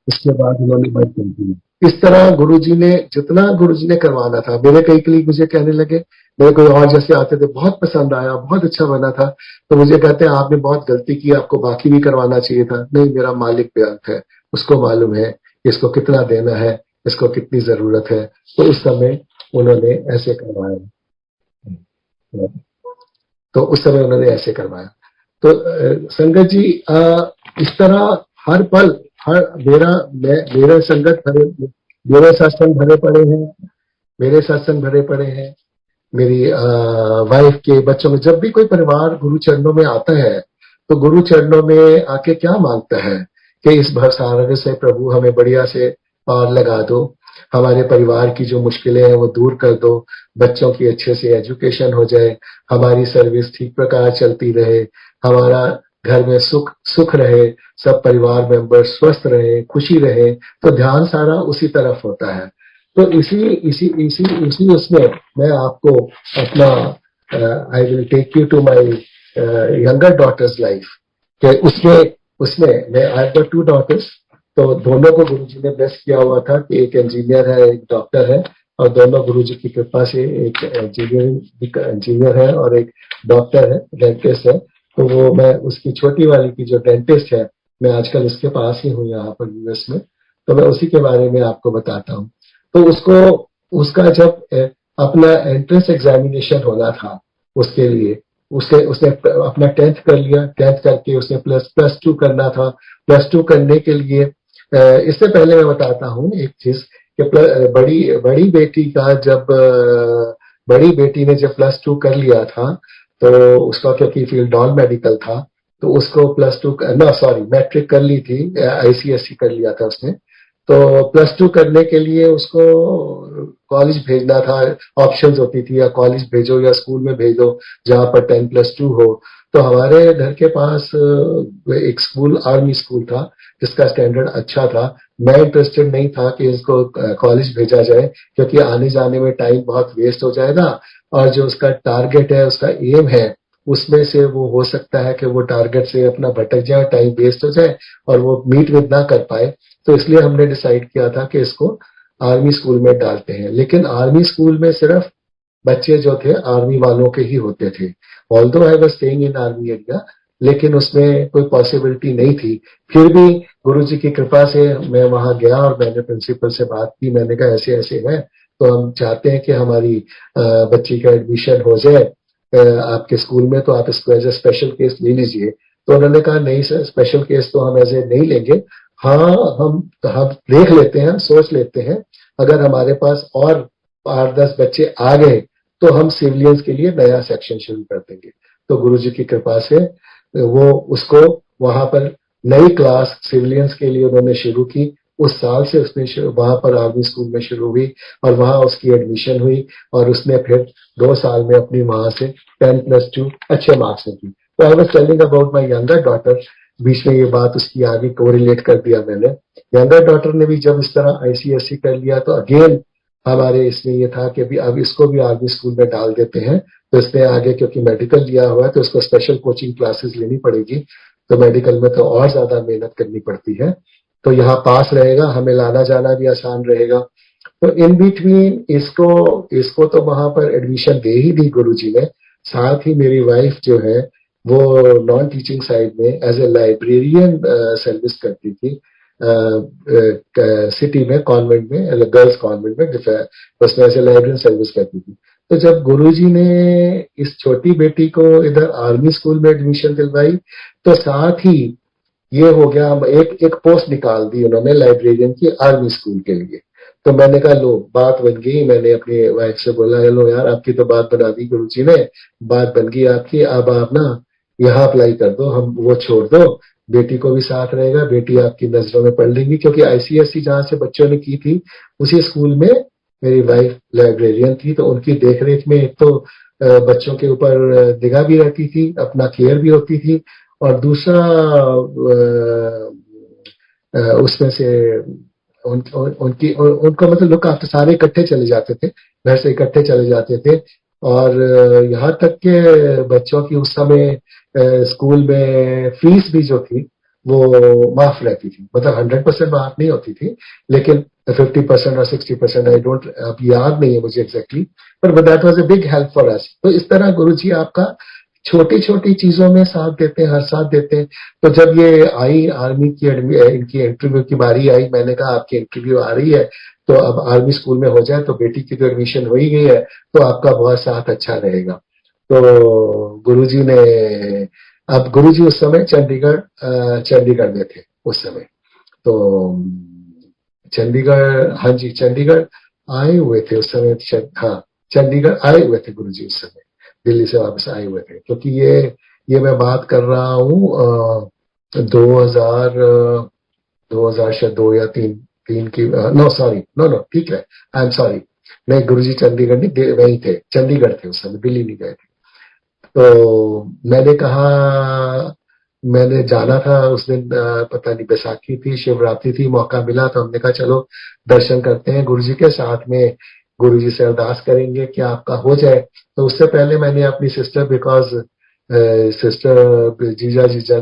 उसके बाद उन्होंने बंद कर दिया। इस तरह गुरुजी ने जितना गुरुजी ने करवाना था, मेरे कई कलीग मुझे कहने लगे, मेरे कोई और जैसे आते थे, बहुत पसंद आया, बहुत अच्छा बना था, तो मुझे कहते हैं आपने बहुत गलती की, आपको बाकी भी करवाना चाहिए था। नहीं, मेरा मालिक बेअंत है, उसको मालूम है इसको कितना देना है, इसको कितनी जरूरत है। तो उस समय उन्होंने ऐसे करवाया। तो उस समय उन्होंने ऐसे करवाया। तो संगत जी, इस तरह हर पल, हर मेरे संगत भरे, मेरे सत्संग भरे पड़े हैं, मेरे सत्संग भरे पड़े हैं, मेरी वाइफ के बच्चों में। जब भी कोई परिवार गुरु चरणों में आता है तो गुरु चरणों में आके क्या मांगता है कि इस भवसागर से प्रभु हमें बढ़िया से पार लगा दो, हमारे परिवार की जो मुश्किलें हैं वो दूर कर दो, बच्चों की अच्छे से एजुकेशन हो जाए, हमारी सर्विस ठीक प्रकार चलती रहे, हमारा घर में सुख सुख रहे, सब परिवार मेंबर स्वस्थ रहे, खुशी रहे। तो ध्यान सारा उसी तरफ होता है। तो इसी इसी इसी इसी उसमें मैं आपको अपना, I will take you to my younger daughter's life, कि उसमें उसमें मैं, I have got two daughters. तो दोनों को गुरुजी ने ब्लेस किया हुआ था कि एक इंजीनियर है, एक डॉक्टर है, और दोनों गुरुजी की कृपा से एक इंजीनियर है और एक डॉक्टर है, डेंटिस्ट है। तो वो मैं उसकी छोटी वाली की जो डेंटिस्ट है, मैं आजकल उसके पास ही हूँ यहाँ पर यूएस में। तो मैं उसी के बारे में आपको बताता हूँ। तो उसको, उसका जब अपना एंट्रेंस एग्जामिनेशन होना था, उसके लिए उसके उसने अपना 10th कर लिया। 10th करके उसने प्लस प्लस टू करना था। प्लस टू करने के लिए इससे पहले मैं बताता हूँ एक चीज कि बड़ी बड़ी बेटी का जब बड़ी बेटी ने जब प्लस टू कर लिया था, तो उसका क्योंकि फील्ड नॉन मेडिकल था, तो उसको प्लस टू, ना सॉरी, मैट्रिक कर ली थी, आईसीएससी कर लिया था उसने। तो प्लस टू करने के लिए उसको कॉलेज भेजना था। ऑप्शंस होती थी, या कॉलेज भेजो या स्कूल में भेजो जहां पर 10+2 हो। तो हमारे घर के पास एक स्कूल, आर्मी स्कूल था, जिसका स्टैंडर्ड अच्छा था। मैं इंटरेस्टेड नहीं था कि इसको कॉलेज भेजा जाए, क्योंकि आने जाने में टाइम बहुत वेस्ट हो जाएगा, और जो उसका टारगेट है, उसका एम है, उसमें से वो हो सकता है कि वो टारगेट से अपना भटक जाए, टाइम वेस्ट हो जाए, और वो मीट विद ना कर पाए। तो इसलिए हमने डिसाइड किया था कि इसको आर्मी स्कूल में डालते हैं। लेकिन आर्मी स्कूल में सिर्फ बच्चे जो थे आर्मी वालों के ही होते थे। Although I was staying in army area, लेकिन उसमें कोई पॉसिबिलिटी नहीं थी। फिर भी गुरु जी की कृपा से मैं वहां गया और मैंने प्रिंसिपल से बात की। मैंने कहा ऐसे ऐसे है, तो हम चाहते हैं कि हमारी बच्ची का एडमिशन हो जाए आपके स्कूल में, तो आप इसको एज ए स्पेशल केस ले लीजिए। तो उन्होंने कहा नहीं सर, स्पेशल केस तो हम ऐसे नहीं लेंगे। हाँ, हम देख लेते हैं, सोच लेते हैं, अगर हमारे पास और 8-10 बच्चे आ गए तो हम सिविलियंस के लिए नया सेक्शन शुरू कर देंगे। तो गुरुजी की कृपा से वो उसको वहां पर नई क्लास सिविलियंस के लिए उन्होंने शुरू की। उस साल से उसने वहां पर आर्मी स्कूल में शुरू हुई, और वहां उसकी एडमिशन हुई, और उसने फिर 2 साल में अपनी वहां से 10+2 अच्छे मार्क्स से की। तो I was telling about my younger daughter, बीच में ये बात उसकी आगे कोरिलेट कर दिया मैंने। यंगर डॉटर ने भी जब इस तरह आईसीएससी कर लिया, तो अगेन हमारे इसमें ये था कि अभी अब इसको भी आर्मी स्कूल में डाल देते हैं। तो इसने आगे क्योंकि मेडिकल लिया हुआ है, तो इसको स्पेशल कोचिंग क्लासेस लेनी पड़ेगी। तो मेडिकल में तो और ज्यादा मेहनत करनी पड़ती है। तो यहाँ पास रहेगा, हमें लाना जाना भी आसान रहेगा। तो इन बिटवीन इसको इसको तो वहां पर एडमिशन दे ही दी गुरुजी ने। साथ ही मेरी वाइफ जो है, वो नॉन टीचिंग साइड में एज ए लाइब्रेरियन सर्विस करती थी, सिटी में, कॉन्वेंट में, गर्ल्स कॉन्वेंट में, उसमें एज ए लाइब्रेरियन सर्विस करती थी। तो जब गुरुजी ने इस छोटी बेटी को इधर आर्मी स्कूल में एडमिशन दिलवाई, तो साथ ही ये हो गया, हम एक एक पोस्ट निकाल दी उन्होंने लाइब्रेरियन की आर्मी स्कूल के लिए। तो मैंने कहा लो, बात बन गई। मैंने अपनी वाइफ से बोला, हेलो यार, आपकी तो बात बना दी गुरुजी ने, बात बन गई आपकी, अब आप ना यहाँ अप्लाई कर दो, हम वो छोड़ दो, बेटी को भी साथ रहेगा, बेटी आपकी नजरों में पढ़ लेंगी। क्योंकि आईसीएससी जहां से बच्चों ने की थी, उसी स्कूल में मेरी वाइफ लाइब्रेरियन थी, तो उनकी देखरेख में एक तो बच्चों के ऊपर निगाह भी रहती थी, अपना केयर भी होती थी, और दूसरा उसमें से उनकी उनको मतलब लुक आफ्टर, सारे इकट्ठे चले जाते थे, घर से इकट्ठे चले जाते थे। और यहाँ तक के बच्चों की उस समय स्कूल में फीस भी जो थी वो माफ रहती थी, मतलब 100% माफ नहीं होती थी, लेकिन 50% और 60%, आई डोंट, अब याद नहीं है मुझे एग्जैक्टली, पर that was a big help for us. तो इस तरह गुरुजी आपका छोटी छोटी चीजों में साथ देते हैं, हर साथ देते हैं। तो जब ये आई आर्मी की इनकी इंटरव्यू की बारी आई, मैंने कहा आपकी इंटरव्यू आ रही है तो अब आर्मी स्कूल में हो जाए, तो बेटी की तो एडमिशन हो ही गई है, तो आपका बहुत साथ अच्छा रहेगा। तो गुरुजी ने, अब गुरुजी उस समय चंडीगढ़ में थे उस समय। तो चंडीगढ़, हाँ जी, चंडीगढ़ आए हुए थे उस समय, हाँ, चंडीगढ़ आए हुए थे गुरुजी उस समय, दिल्ली से वापस आए हुए थे, क्योंकि ये मैं बात कर रहा हूँ 2000, 2000 शायद 2 या 3, तीन की, नो सॉरी, नो नो ठीक है, आई एम सॉरी, नहीं गुरुजी चंडीगढ़ नहीं, वहीं थे, चंडीगढ़ थे उस समय, दिल्ली नहीं गए थे। तो मैंने कहा, मैंने जाना था उस दिन, पता नहीं बैसाखी थी, शिवरात्रि थी, मौका मिला तो हमने कहा चलो दर्शन करते हैं गुरुजी के साथ में, गुरुजी से अरदास करेंगे कि आपका हो जाए। तो उससे पहले मैंने अपनी सिस्टर, बिकॉज सिस्टर जीजा जीजा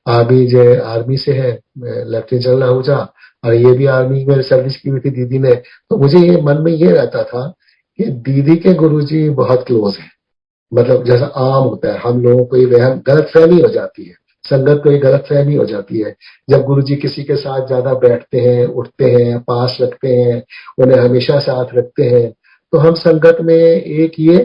आर्मी से है, लेफ्टिनेंट जनरल आहूजा, और ये भी आर्मी में सर्विस की हुई थी दीदी ने। तो मुझे ये मन में ये रहता था कि दीदी के गुरुजी बहुत क्लोज है, मतलब जैसा आम होता है हम लोगों को ये वहम, गलत फहमी हो जाती है, संगत को ये गलत फहमी हो जाती है, जब गुरुजी किसी के साथ ज्यादा बैठते हैं, उठते हैं, पास रखते हैं, उन्हें हमेशा साथ रखते हैं, तो हम संगत में एक ये,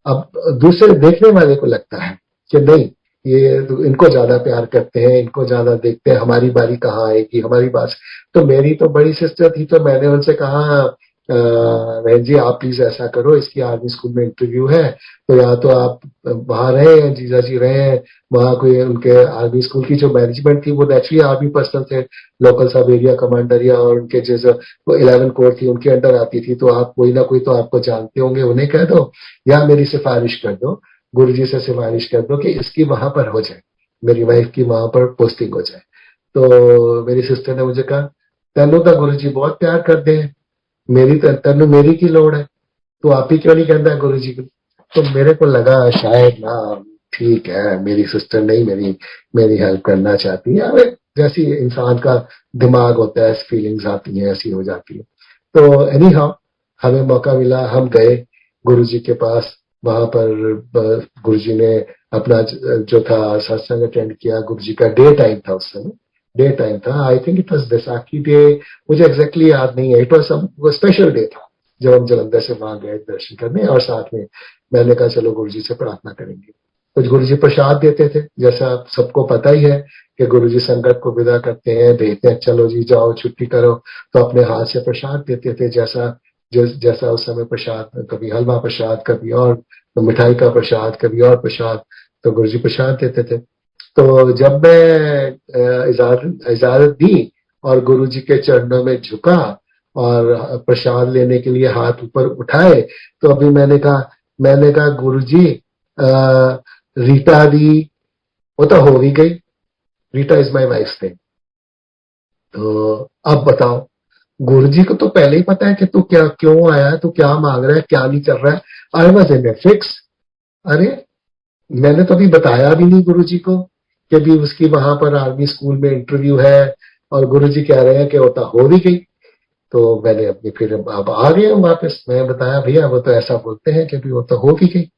अब दूसरे देखने वाले को लगता है कि नहीं, ये इनको ज्यादा प्यार करते हैं, इनको ज्यादा देखते हैं, हमारी बारी कहाँ आएगी, हमारी बात। तो मेरी तो बड़ी सिस्टर थी, तो मैंने उनसे कहा बहन जी आप प्लीज ऐसा करो, इसकी आर्मी स्कूल में इंटरव्यू है, तो या तो आप वहां रहे, जीजा जी रहे, वहां कोई उनके आर्मी स्कूल की जो मैनेजमेंट थी वो नेचुरली आर्मी पर्सनल थे, लोकल सब एरिया कमांडर या और उनके जैसे वो 11 कोर थी उनके अंडर आती थी, तो आप कोई ना कोई तो आपको जानते होंगे, उन्हें कह दो या मेरी सिफारिश कर दो, गुरुजी से सिफारिश कर दो कि इसकी वहां पर हो जाए, मेरी वाइफ की वहां पर पोस्टिंग हो जाए। तो मेरी सिस्टर ने मुझे कहा तेनों तो गुरुजी बहुत प्यार करते हैं, मेरी तेनों मेरी की लोड़ है, तो आप ही क्यों नहीं कहता गुरु जी को। तो मेरे को लगा शायद ना, ठीक है मेरी सिस्टर नहीं मेरी मेरी हेल्प करना चाहती है, अरे जैसी इंसान का दिमाग होता है, फीलिंग्स आती हैं ऐसी हो जाती है। तो एनी हाउ हमें मौका मिला, हम गए गुरु जी के पास, वहां पर गुरु जी ने अपना जो था सत्संग अटेंड किया, गुरु जी का डे टाइम था उस समय, डे टाइम था, I think it was Baisakhi day, मुझे एग्जैक्टली याद नहीं है, it was some special day था जब हम जलंधर से वहां गए दर्शन करने, और साथ में मैंने कहा चलो गुरुजी से प्रार्थना करेंगे। तो गुरुजी प्रसाद देते थे, जैसा सबको पता ही है कि गुरुजी संगत को विदा करते हैं, भेजते हैं चलो जी जाओ छुट्टी करो, तो अपने हाथ से प्रसाद देते थे, जैसा उस समय प्रसाद, कभी हलवा प्रसाद, कभी और तो मिठाई का प्रसाद, कभी और प्रसाद, तो गुरुजी प्रसाद देते थे। तो जब मैं इजाजत दी और गुरुजी के चरणों में झुका और प्रसाद लेने के लिए हाथ ऊपर उठाए, तो अभी मैंने कहा गुरुजी, रीता दी, वो तो हो भी गई, Rita is my wife name. तो अब बताओ, गुरुजी को तो पहले ही पता है कि तू क्या क्यों आया है, तू क्या मांग रहा है, क्या नहीं कर रहा है। I was in a fix, अरे मैंने तो अभी बताया भी नहीं गुरुजी को कि भी उसकी वहां पर आर्मी स्कूल में इंटरव्यू है, और गुरुजी कह रहे हैं कि वो तो हो भी गई। तो मैंने अपनी फिर अब आ गया वापस, मैं बताया भैया वो तो ऐसा बोलते हैं कि भी वो तो हो भी गई।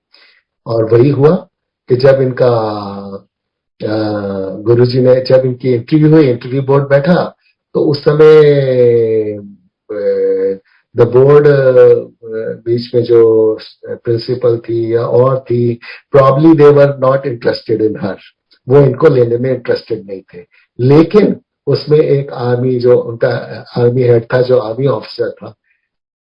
और वही हुआ कि जब इनका गुरुजी ने, जब इनकी इंटरव्यू हुई, इंटरव्यू बोर्ड बैठा, तो उस समय द बोर्ड बीच में जो प्रिंसिपल थी या और थी, probably they were not interested in her, वो इनको लेने में इंटरेस्टेड नहीं थे। लेकिन उसमें एक आर्मी जो उनका आर्मी हेड था, जो आर्मी ऑफिसर था,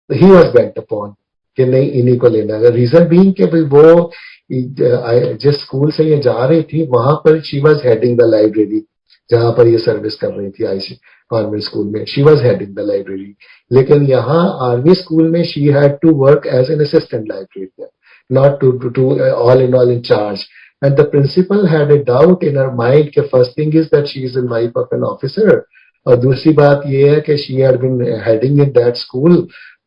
ही वॉज बेंट अपॉन कि नहीं इन्हीं को लेना है। रीजन बीइंग कि भाई वो जिस स्कूल से ये जा रही थी वहां पर she was heading the library, जहां पर ये सर्विस कर रही थी आईसी कॉन्वेंट स्कूल में, she was heading the library. लेकिन यहाँ आर्मी स्कूल में she had to work as an assistant librarian, not to all in charge. And the principal had a doubt in her mind कि first thing is that she is the wife of an officer, और दूसरी बात ये है कि she had been heading in that school,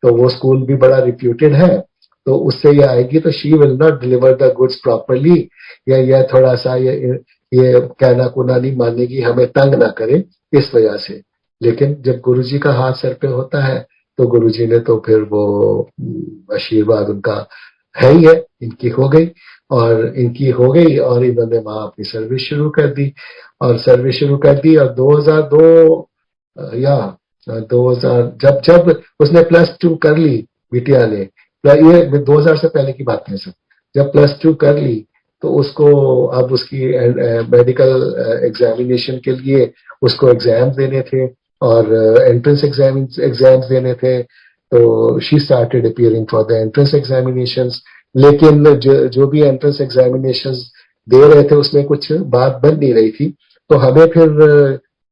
तो वो school भी बड़ा reputed है, तो उससे ये आएगी, तो she will not deliver the goods properly, या यह थोड़ा सा ये कहना कुना नहीं मानेगी, हमें तंग ना करे इस वजह से। लेकिन जब गुरुजी का हाथ सर पे होता है तो गुरुजी ने तो फिर वो आशीर्वाद उनका है ही है, इनकी हो गई, और इनकी हो गई और इन्होंने वहां अपनी सर्विस शुरू कर दी। और सर्विस शुरू कर दी और 2002 या 2000, जब जब उसने +2 कर ली बिटिया ने, ये 2000 से पहले की बात है सब, जब +2 कर ली तो उसको अब उसकी मेडिकल एग्जामिनेशन के लिए उसको एग्जाम देने थे और एंट्रेंस एग्जाम्स देने थे। तो she started appearing for the entrance examinations. लेकिन जो भी एंट्रेंस एग्जामिनेशंस दे रहे थे उसमें कुछ बात बन नहीं रही थी। तो हमें फिर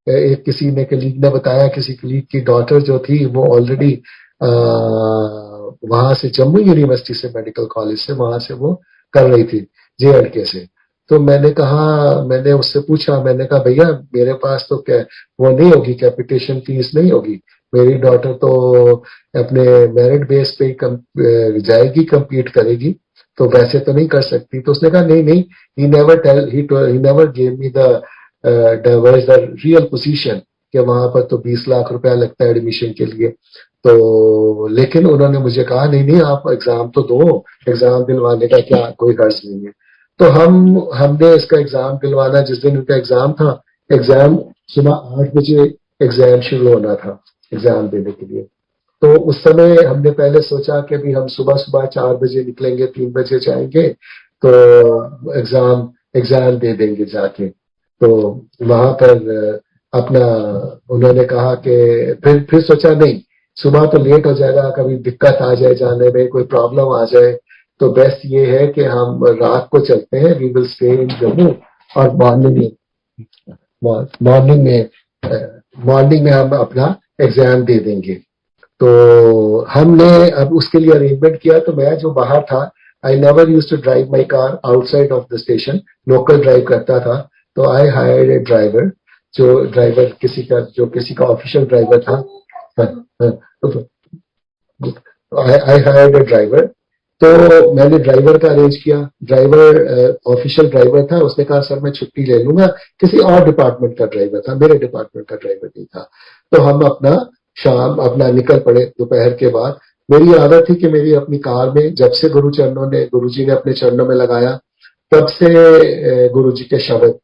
एक किसी ने कलीग ने बताया, किसी कलीग की डॉटर जो थी वो ऑलरेडी वहां से जम्मू यूनिवर्सिटी से, मेडिकल कॉलेज से, वहां से वो कर रही थी JNK से। तो मैंने कहा, मैंने उससे पूछा, मैंने कहा भैया मेरे पास तो क्या वो नहीं होगी, कैपिटेशन फीस नहीं होगी, मेरी डॉटर तो अपने मेरिट बेस पे ही जाएगी, compete करेगी, तो वैसे तो नहीं कर सकती। तो उसने कहा नहीं नहीं, he never gave me the real position, कि वहां पर तो 20 लाख रुपया लगता है एडमिशन के लिए। तो लेकिन उन्होंने मुझे कहा नहीं नहीं, आप एग्जाम तो दो, एग्जाम दिलवाने का क्या कोई हर्ज नहीं है। तो हमने इसका एग्जाम दिलवाना, जिस दिन उनका एग्जाम था, एग्जाम सुबह 8 बजे एग्जाम शुरू होना था एग्जाम देने के लिए। तो उस समय हमने पहले सोचा कि भी हम सुबह सुबह 4 बजे निकलेंगे, 3 बजे जाएंगे, तो एग्जाम एग्जाम दे देंगे जाके। तो वहां पर अपना उन्होंने कहा कि फिर सोचा नहीं, सुबह तो लेट हो जाएगा, कभी दिक्कत आ जाए जाने में, कोई प्रॉब्लम आ जाए, तो बेस्ट ये है कि हम रात को चलते हैं, we will stay in Jammu, और मॉर्निंग में मॉर्निंग में हम अपना एग्जाम दे देंगे। तो हमने अब उसके लिए अरेंजमेंट किया। तो मैं जो बाहर था, I never use to drive my car outside of the station, local drive करता था। तो आई हायर्ड ए ड्राइवर, जो ड्राइवर किसी का ऑफिशियल ड्राइवर था। I hired a driver. तो मैंने ड्राइवर का अरेंज किया। ड्राइवर ऑफिशियल ड्राइवर था, उसने कहा सर मैं छुट्टी ले लूंगा, किसी और डिपार्टमेंट का ड्राइवर था, मेरे डिपार्टमेंट का ड्राइवर नहीं था। तो हम अपना निकल पड़े दोपहर के बाद। मेरी आदत थी कि मेरी अपनी कार में, जब से गुरुजी ने अपने चरणों में लगाया, तब से गुरुजी के शब्द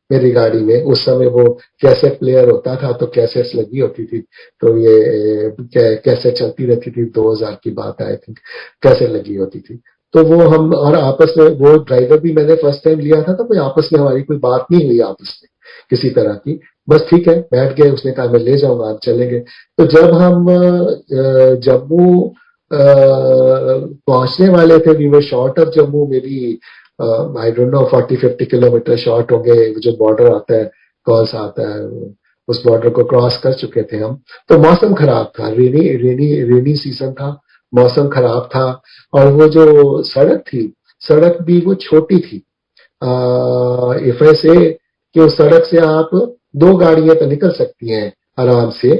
मेरी गाड़ी में, उस समय वो कैसेट प्लेयर होता था तो कैसेट्स लगी होती थी, तो ये कैसेट चलती रहती थी, 2000 की बात आई थिंक, कैसेट लगी होती थी। तो वो हम, और आपस में, वो ड्राइवर भी मैंने फर्स्ट टाइम लिया था, तो कोई आपस में हमारी कोई बात नहीं हुई आपस में किसी तरह की, बस ठीक है बैठ गए, उसने कहा मैं ले जाऊंगा, आप चलेंगे। तो जब हम जम्मू पहुंचने वाले थे, we were short of Jammu, मेरी I don't know 40-50 kilometre short हो गए, जो बॉर्डर आता है, कौन सा आता है, उस बॉर्डर को क्रॉस कर चुके थे हम। तो मौसम खराब था, रेनी सीजन था, मौसम खराब था, और वो जो सड़क थी, सड़क भी वो छोटी थी। इफ ऐसे कि उस सड़क से आप 2 गाड़ियां तो निकल सकती हैं आराम से,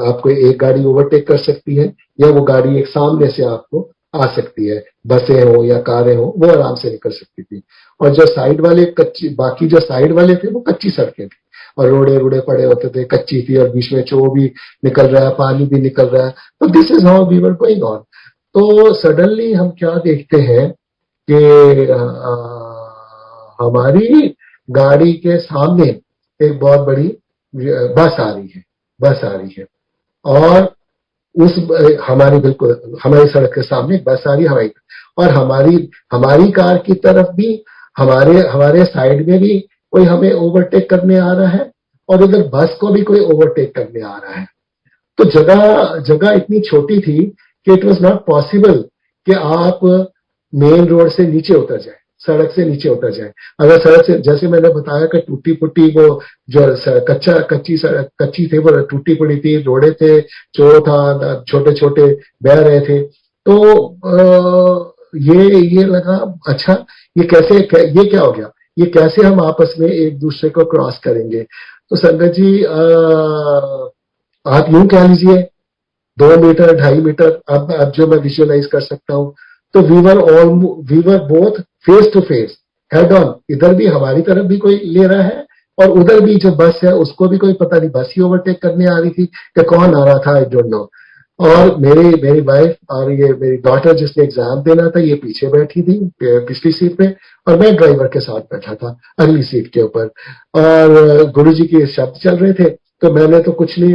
आपको एक गाड़ी ओवरटेक कर सकती है, या वो गाड़ी एक सामने से आपको आ सकती है, बसें हो या कारें हो, वो आराम से निकल सकती थी। और जो साइड वाले बाकी जो साइड वाले थे वो कच्ची सड़कें थी, और रोड़े रोड़े पड़े होते थे, कच्ची थी, और बीच में चो भी निकल रहा है, पानी भी निकल रहा है। तो this is how we were going on. तो सडनली हम क्या देखते हैं कि हमारी गाड़ी के सामने एक बहुत बड़ी बस आ रही है, और उस हमारी बिल्कुल हमारी सड़क के सामने एक बस आ रही है, और हमारी कार की तरफ भी, हमारे हमारे साइड में भी कोई हमें ओवरटेक करने आ रहा है, और उधर बस को भी कोई ओवरटेक करने आ रहा है। तो जगह जगह इतनी छोटी थी कि इट वॉज नॉट पॉसिबल कि आप मेन रोड से नीचे उतर जाए, सड़क से नीचे उतर जाए। अगर सड़क से, जैसे मैंने बताया कि टूटी फूटी वो जो कच्ची थी, वो टूटी पड़ी थी, रोड़े थे, चोर था, छोटे छोटे बह रहे थे। तो ये लगा, अच्छा ये क्या हो गया, ये कैसे हम आपस में एक दूसरे को क्रॉस करेंगे। तो संगत जी, आप यूं कह लीजिए, 2 मीटर 2.5 मीटर, अब जो मैं विजुअलाइज कर सकता हूँ। तो we were both face to face, head on. इधर भी हमारी तरफ भी कोई ले रहा है और उधर भी जो बस है उसको भी कोई पता नहीं, बस ही ओवरटेक करने आ रही थी कि कौन आ रहा था, आई डोंट नो। और मेरी वाइफ और ये मेरी डॉटर जिसने एग्जाम देना था, ये पीछे बैठी थी पिछली सीट पे, और मैं ड्राइवर के साथ बैठा था अगली सीट के ऊपर। और गुरुजी के शब्द चल रहे थे, तो मैंने तो कुछ नहीं,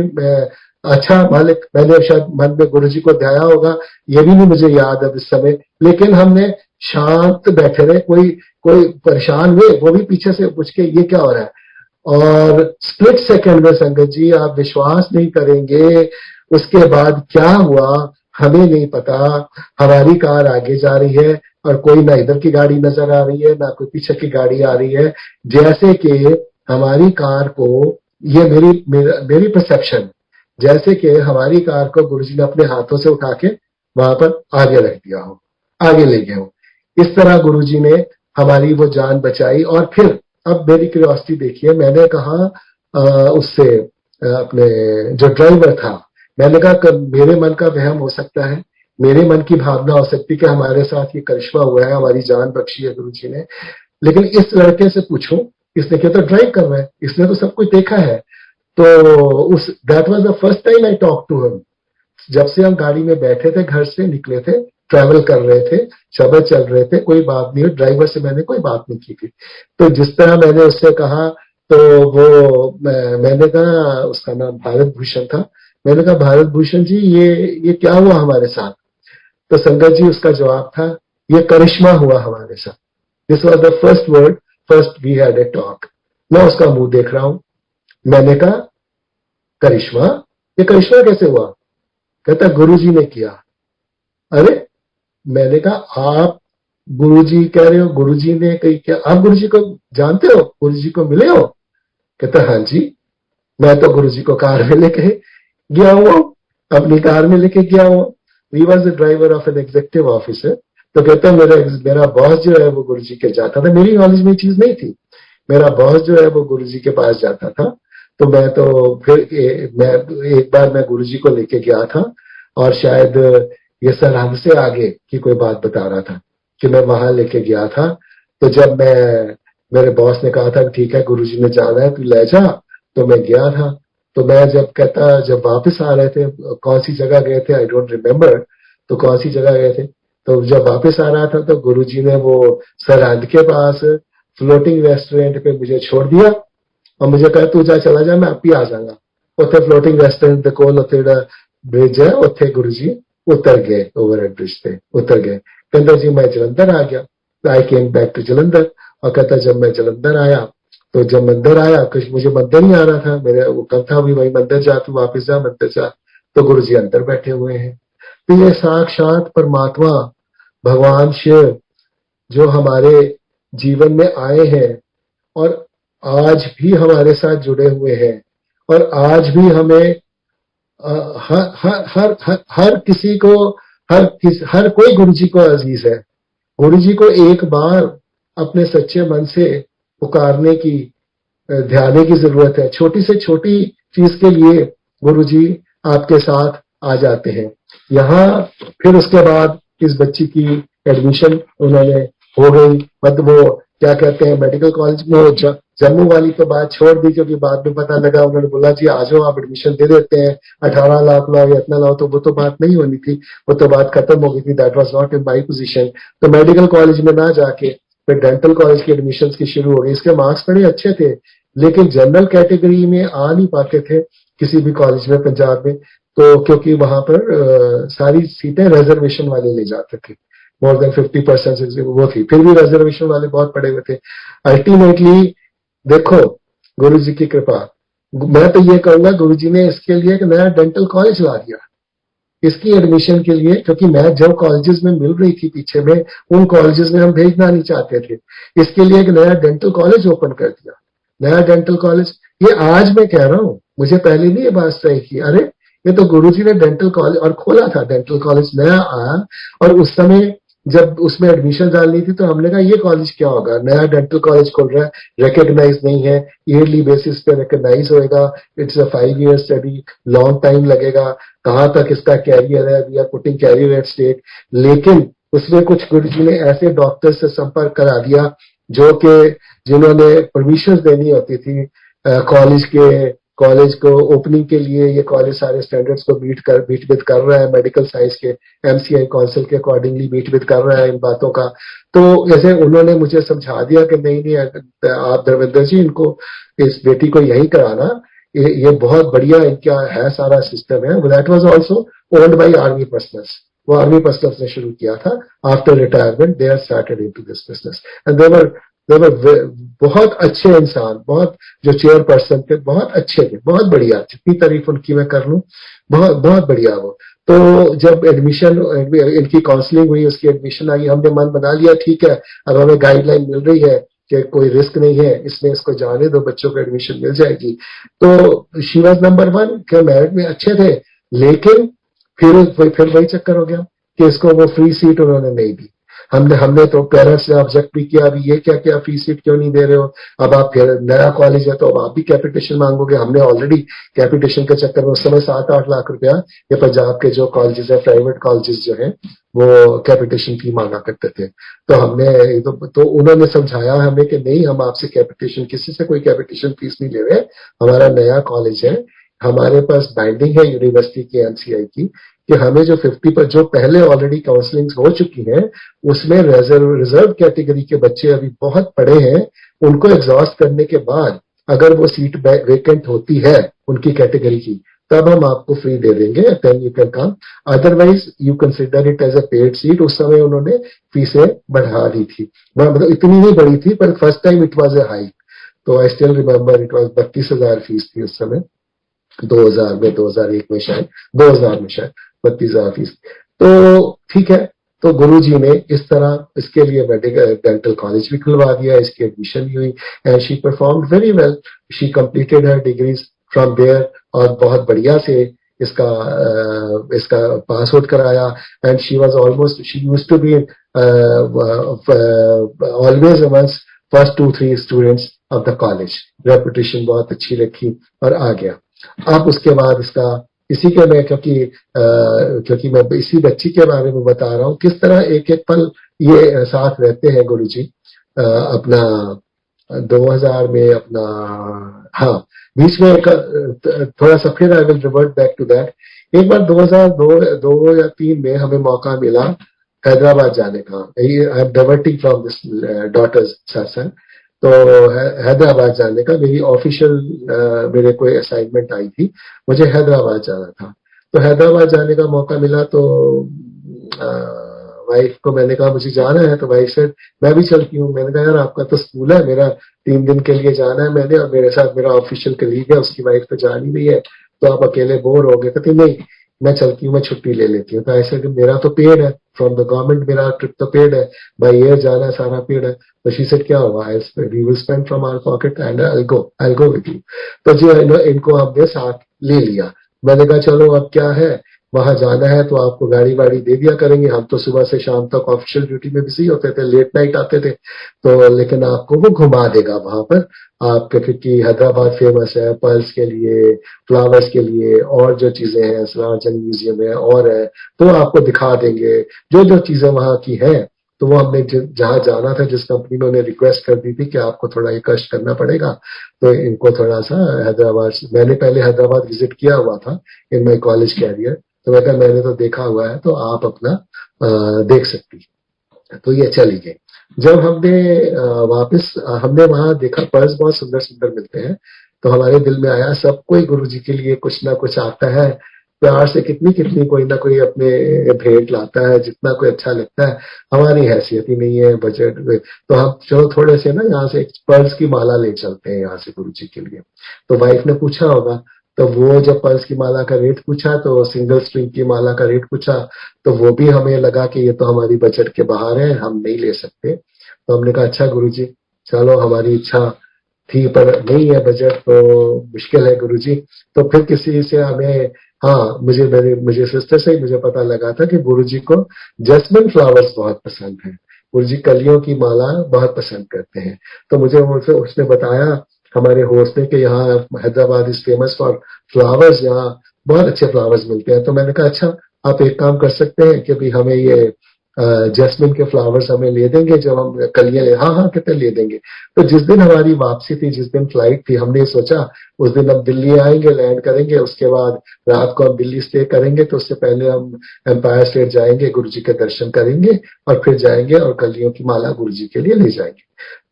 अच्छा मालिक, मैंने शायद मन में गुरुजी को ध्याया होगा, ये भी नहीं मुझे याद है इस समय। लेकिन हमने शांत बैठे रहे, कोई कोई परेशान हुए, वो भी पीछे से पूछ के ये क्या हो रहा है। और स्प्लिट सेकंड में संगत जी, आप विश्वास नहीं करेंगे उसके बाद क्या हुआ, हमें नहीं पता। हमारी कार आगे जा रही है और कोई ना इधर की गाड़ी नजर आ रही है ना कोई पीछे की गाड़ी आ रही है, जैसे कि हमारी कार को, ये मेरी परसेप्शन, जैसे कि हमारी कार को गुरुजी ने अपने हाथों से उठा के वहां पर आगे रख दिया हो, आगे ले गए हो। इस तरह गुरुजी ने हमारी वो जान बचाई। और फिर अब मेरी क्यूरियोसिटी देखिए, मैंने कहा उससे अपने जो ड्राइवर था, मैंने कहा मेरे मन का वहम हो सकता है, मेरे मन की भावना हो सकती है कि हमारे साथ ये करिश्मा हुआ है, हमारी जान बख्शी है गुरुजी ने। लेकिन इस लड़के से पूछो, इसने क्या तो ड्राइव कर रहा है, इसने तो सब कुछ देखा है। तो उस that was the first time I talk to him. जब से हम गाड़ी में बैठे थे, घर से निकले थे, ट्रैवल कर रहे थे, शब्द चल रहे थे, कोई बात नहीं, ड्राइवर से मैंने कोई बात नहीं की थी। तो जिस तरह मैंने उससे कहा, तो मैंने कहा, उसका नाम भारत भूषण था, मैंने कहा भारत भूषण जी, ये क्या हुआ हमारे साथ। तो संगत जी उसका जवाब था, ये करिश्मा हुआ हमारे साथ। This was the first word, first we had a talk. मैं उसका मुंह देख रहा हूं, मैंने कहा करिश्मा, ये करिश्मा कैसे हुआ। कहता गुरुजी ने किया। अरे, मैंने कहा आप गुरुजी कह रहे हो, गुरुजी ने कही क्या, आप गुरुजी को जानते हो, गुरुजी को मिले हो। कहता हाँ जी, मैं तो गुरुजी को कार में लेके गया हुआ, अपनी कार में लेके गया हुआ। He was the driver of an executive officer. तो कहता मेरा बॉस जो है वो गुरुजी के जाता था, मेरी नॉलेज में चीज नहीं थी, मेरा बॉस जो है वो गुरुजी के पास जाता था। तो मैं तो फिर मैं एक बार मैं गुरुजी को लेके गया था, और शायद ये सरहद से आगे की कोई बात बता रहा था कि मैं वहां लेके गया था। तो जब मेरे बॉस ने कहा था ठीक है गुरुजी ने जाना है तू ले जा, तो मैं गया था। तो मैं जब वापस आ रहे थे, कौन सी जगह गए थे आई डोंट रिमेम्बर, तो कौन सी जगह गए थे, तो जब वापस आ रहा था तो गुरुजी ने वो सरहद के पास फ्लोटिंग रेस्टोरेंट पे मुझे छोड़ दिया और मुझे कहा तू चला जा, मैं आप ही आ जाऊंगा। ਉੱਥੇ ਫਲੋਟਿੰਗ ਰੈਸਟੋਰੈਂਟ ਦੇ ਕੋਲ ਉੱਥੇ ਜਿਹੜਾ ਬ੍ਰਿਜ ਹੈ ਉੱਥੇ ਗੁਰੂ ਜੀ ਉਤਰ ਗਏ, ओवर ब्रिज पे उतर गए। कहता जी मैं जलंधर आ गया, आई केम बैक टू जलंधर। और कहता जब मैं जलंधर आया, तो जब मंदिर आया, कुछ मुझे मंदिर नहीं आ रहा था, मेरे वो कब था भी वही मंदिर जा, तू वापिस जा मंदिर जा। तो गुरु जी अंदर बैठे हुए हैं। तो ये साक्षात परमात्मा भगवान शिव जो हमारे जीवन में आए हैं और आज भी हमारे साथ जुड़े हुए हैं, और आज भी हमें हर किसी को, हर कोई गुरु जी को अजीज है। गुरु जी को एक बार अपने सच्चे मन से पुकारने की, ध्याने की जरूरत है। छोटी से छोटी चीज के लिए गुरु जी आपके साथ आ जाते हैं। यहाँ फिर उसके बाद इस बच्ची की एडमिशन उन्होंने हो गई, मतलब वो क्या कहते हैं मेडिकल कॉलेज में। जम्मू वाली तो बात छोड़ दी, क्योंकि बाद में पता लगा उन्होंने बोला जी आ जाओ आप एडमिशन दे देते हैं, 18 लाख लाओ या इतना लाओ, तो वो तो बात नहीं होनी थी, वो तो बात खत्म हो गई थी। That was not in my position. तो मेडिकल कॉलेज में ना जाके फिर डेंटल कॉलेज की एडमिशन की शुरू हो गई। इसके मार्क्स बड़े अच्छे थे, लेकिन जनरल कैटेगरी में आ नहीं पाते थे किसी भी कॉलेज में पंजाब में, तो क्योंकि वहां पर सारी सीटें रिजर्वेशन वाले ले जाते थे, मोर देन 50% वो थी, फिर भी रिजर्वेशन वाले बहुत पड़े हुए थे। अल्टीमेटली देखो गुरु जी की कृपा, मैं तो ये कहूंगा गुरु जी ने इसके लिए एक नया डेंटल कॉलेज ला दिया इसकी एडमिशन के लिए, क्योंकि मैं जो कॉलेजेस में मिल रही थी पीछे में, उन कॉलेजेस में हम भेजना नहीं चाहते थे। इसके लिए एक नया डेंटल कॉलेज ओपन कर दिया, नया डेंटल कॉलेज। ये आज मैं कह रहा हूं, मुझे पहले नहीं ये बात तय की, अरे ये तो गुरुजी ने डेंटल कॉलेज और खोला था, डेंटल कॉलेज नया आया। और उस समय जब उसमें एडमिशन डालनी थी तो हमने कहा ये कॉलेज क्या होगा, नया डेंटल कॉलेज खोल रहा है, रिकग्नाइज नहीं है, ईयरली बेसिस पे रिकग्नाइज होएगा, it's a 5 year study, long time लगेगा, कहाँ तक इसका कैरियर है, we are putting career at stake. लेकिन उसमें कुछ गुरुजी ने ऐसे डॉक्टर से संपर्क करा दिया जो कि जिन्होंने परमिशन देनी होती थी कॉलेज के, कॉलेज को ओपनिंग के लिए, ये कॉलेज सारे स्टैंडर्ड्स को बीट विद कर रहा है, मेडिकल साइंस के एमसीआई काउंसिल के अकॉर्डिंगली बीट विद कर रहा है इन बातों का। तो जैसे उन्होंने मुझे समझा दिया कि नहीं नहीं आप धर्मेंद्र जी इनको, इस बेटी को यही कराना, ये बहुत बढ़िया इनका है सारा सिस्टम है। That was also owned by army personnels, वो आर्मी पर्सनल्स ने शुरू किया था। After retirement they are started into this business and they were बहुत अच्छे इंसान, बहुत जो चेयरपर्सन थे बहुत अच्छे थे, बहुत बढ़िया, जितनी तारीफ उनकी मैं कर लूं, बहुत बहुत बढ़िया वो। तो जब एडमिशन इनकी काउंसलिंग हुई, उसकी एडमिशन आई, हमने मन बना लिया ठीक है अब हमें गाइडलाइन मिल रही है कि कोई रिस्क नहीं है इसमें, इसको जाने दो, बच्चों को एडमिशन मिल जाएगी। तो शी वाज नंबर 1 के मेरिट में अच्छे थे, लेकिन फिर वही चक्कर हो गया कि इसको वो फ्री सीट उन्होंने नहीं दी। हमने हमने तो पेरेंट्स ने ऑब्जेक्ट भी किया, अभी ये क्या क्या फ्री सीट क्यों नहीं दे रहे हो, अब आप फिर नया कॉलेज है तो अब आप भी कैपिटेशन मांगोगे। हमने ऑलरेडी कैपिटेशन के चक्कर में उस समय 7-8 लाख रुपया ये पंजाब के जो कॉलेजेस है, प्राइवेट कॉलेजेस जो है, वो कैपिटेशन फी मांगा करते थे। तो हमने तो उन्होंने समझाया हमें कि नहीं, हम आपसे कैपिटेशन, किसी से कोई कैपिटेशन फीस नहीं ले रहे, हमारा नया कॉलेज है, हमारे पास बाइंडिंग है यूनिवर्सिटी की एमसीआई की कि हमें जो 50 पर जो पहले ऑलरेडी काउंसलिंग हो चुकी है उसमें रिजर्व कैटेगरी के बच्चे अभी बहुत पड़े हैं, उनको एग्जॉस्ट करने के बाद अगर वो सीट वेकेंट होती है उनकी कैटेगरी की, तब हम आपको फ्री दे देंगे, then you can come, otherwise you consider it as a paid seat. उस समय उन्होंने फीसें बढ़ा दी थी, मतलब इतनी नहीं बढ़ी थी पर first time it was a high. तो I still remember it was 32,000 fees थी उस समय, 2000 में, 2001 में शायद, 2000 में शायद 32,000 फीस। तो ठीक है, तो गुरुजी ने इस तरह इसके लिए मेडिकल डेंटल कॉलेज भी खुलवा दिया, इसकी एडमिशन भी हुई and she performed very well, she completed her degrees from there और बहुत बढ़िया से इसका पास आउट कराया and she was almost, she used to be always amongst first 2-3 students of the college, reputation बहुत अच्छी रखी और आ गया। अब उसके बाद इसका, इसी के मैं क्योंकि मैं इसी बच्ची के बारे में बता रहा हूँ किस तरह एक एक पल ये साथ रहते हैं गुरुजी। अपना 2000 में अपना, हाँ बीच में एक थोड़ा सा, फिर I will revert back to that. एक बार 2002 या 3 में हमें मौका मिला हैदराबाद जाने का, I am diverting from this daughter's सत्संग। तो हैदराबाद जाने का मेरी ऑफिशियल मेरे कोई असाइनमेंट आई थी, मुझे हैदराबाद जाना था। तो हैदराबाद जाने का मौका मिला तो वाइफ को मैंने कहा मुझे जाना है, तो वाइफ से मैं भी चलती हूँ। मैंने कहा यार आपका तो स्कूल है, मेरा 3 दिन के लिए जाना है मैंने, और मेरे साथ मेरा ऑफिशियल कलीग है, उसकी वाइफ तो जा नहीं रही है, तो आप अकेले बोर हो गए। कहती नहीं मैं चलती हूँ, मैं छुट्टी ले लेती हूँ। तो ऐसे कि मेरा तो पेड है फ्रॉम द गवर्नमेंट, मेरा ट्रिप तो पेड है, बाई एयर जाना है, सारा पेड है। तो शी सेड क्या हुआ, we will spend from our pocket and I go with you. तो जो इनको हमने साथ ले लिया। मैंने कहा चलो अब क्या है, वहां जाना है तो आपको गाड़ी वाड़ी दे दिया करेंगे, हम तो सुबह से शाम तक ऑफिशियल ड्यूटी में बिजी होते थे, लेट नाइट आते थे, तो लेकिन आपको वो घुमा देगा वहां पर। आप क्योंकि हैदराबाद फेमस है पर्ल्स के लिए, फ्लावर्स के लिए, और जो चीजें हैं सलारजंग म्यूजियम है और है, तो आपको दिखा देंगे जो जो चीजें वहां की हैं। तो वो हमने जहां जाना था, जिस कंपनी ने उन्हें रिक्वेस्ट कर दी थी कि आपको थोड़ा ये कष्ट करना पड़ेगा, तो इनको थोड़ा सा हैदराबाद, मैंने पहले हैदराबाद विजिट किया हुआ था इन माई कॉलेज कैरियर, तो मैं कहा मैंने तो देखा हुआ है, तो आप अपना देख सकती। तो ये चली गई। जब हमने वापस हमने वहां देखा पर्स बहुत सुंदर सुंदर मिलते हैं, तो हमारे दिल में आया सब कोई गुरु जी के लिए कुछ ना कुछ आता है, प्यार से कितनी कितनी कोई ना कोई अपने भेंट लाता है, जितना कोई अच्छा लगता है। हमारी हैसियत ही नहीं है बजट में, तो हम चलो थोड़े से ना यहाँ से एक पर्स की माला ले चलते हैं यहाँ से गुरु जी के लिए। तो वाइफ ने पूछा होगा, तो वो जब पर्स की माला का रेट पूछा, तो सिंगल स्ट्रिंग की माला का रेट पूछा, तो वो भी हमें लगा कि ये तो हमारी बजट के बाहर है, हम नहीं ले सकते। तो हमने कहा अच्छा गुरुजी, चलो हमारी इच्छा थी पर नहीं है बजट, तो मुश्किल है गुरुजी। तो फिर किसी से हमें हाँ, मुझे सिस्टर से ही मुझे पता लगा था कि गुरुजी को जैस्मिन फ्लावर्स बहुत पसंद है। गुरुजी कलियों की माला बहुत पसंद करते हैं। तो मुझे उसने बताया, हमारे होस्ट ने, कि यहाँ Hyderabad is famous for flowers, यहाँ बहुत अच्छे फ्लावर्स मिलते हैं। तो मैंने कहा अच्छा, आप एक काम कर सकते हैं कि भी हमें ये जैस्मिन के फ्लावर्स हमें ले देंगे जब हम कलियां ले। हाँ हाँ, कितने ले देंगे। तो जिस दिन हमारी वापसी थी, जिस दिन फ्लाइट थी, हमने सोचा उस दिन हम दिल्ली आएंगे, लैंड करेंगे, उसके बाद रात को हम दिल्ली स्टे करेंगे। तो उससे पहले हम एम्पायर स्टेट जाएंगे, गुरु जी के दर्शन करेंगे और फिर जाएंगे और कलियों की माला गुरु जी के लिए ले जाएंगे।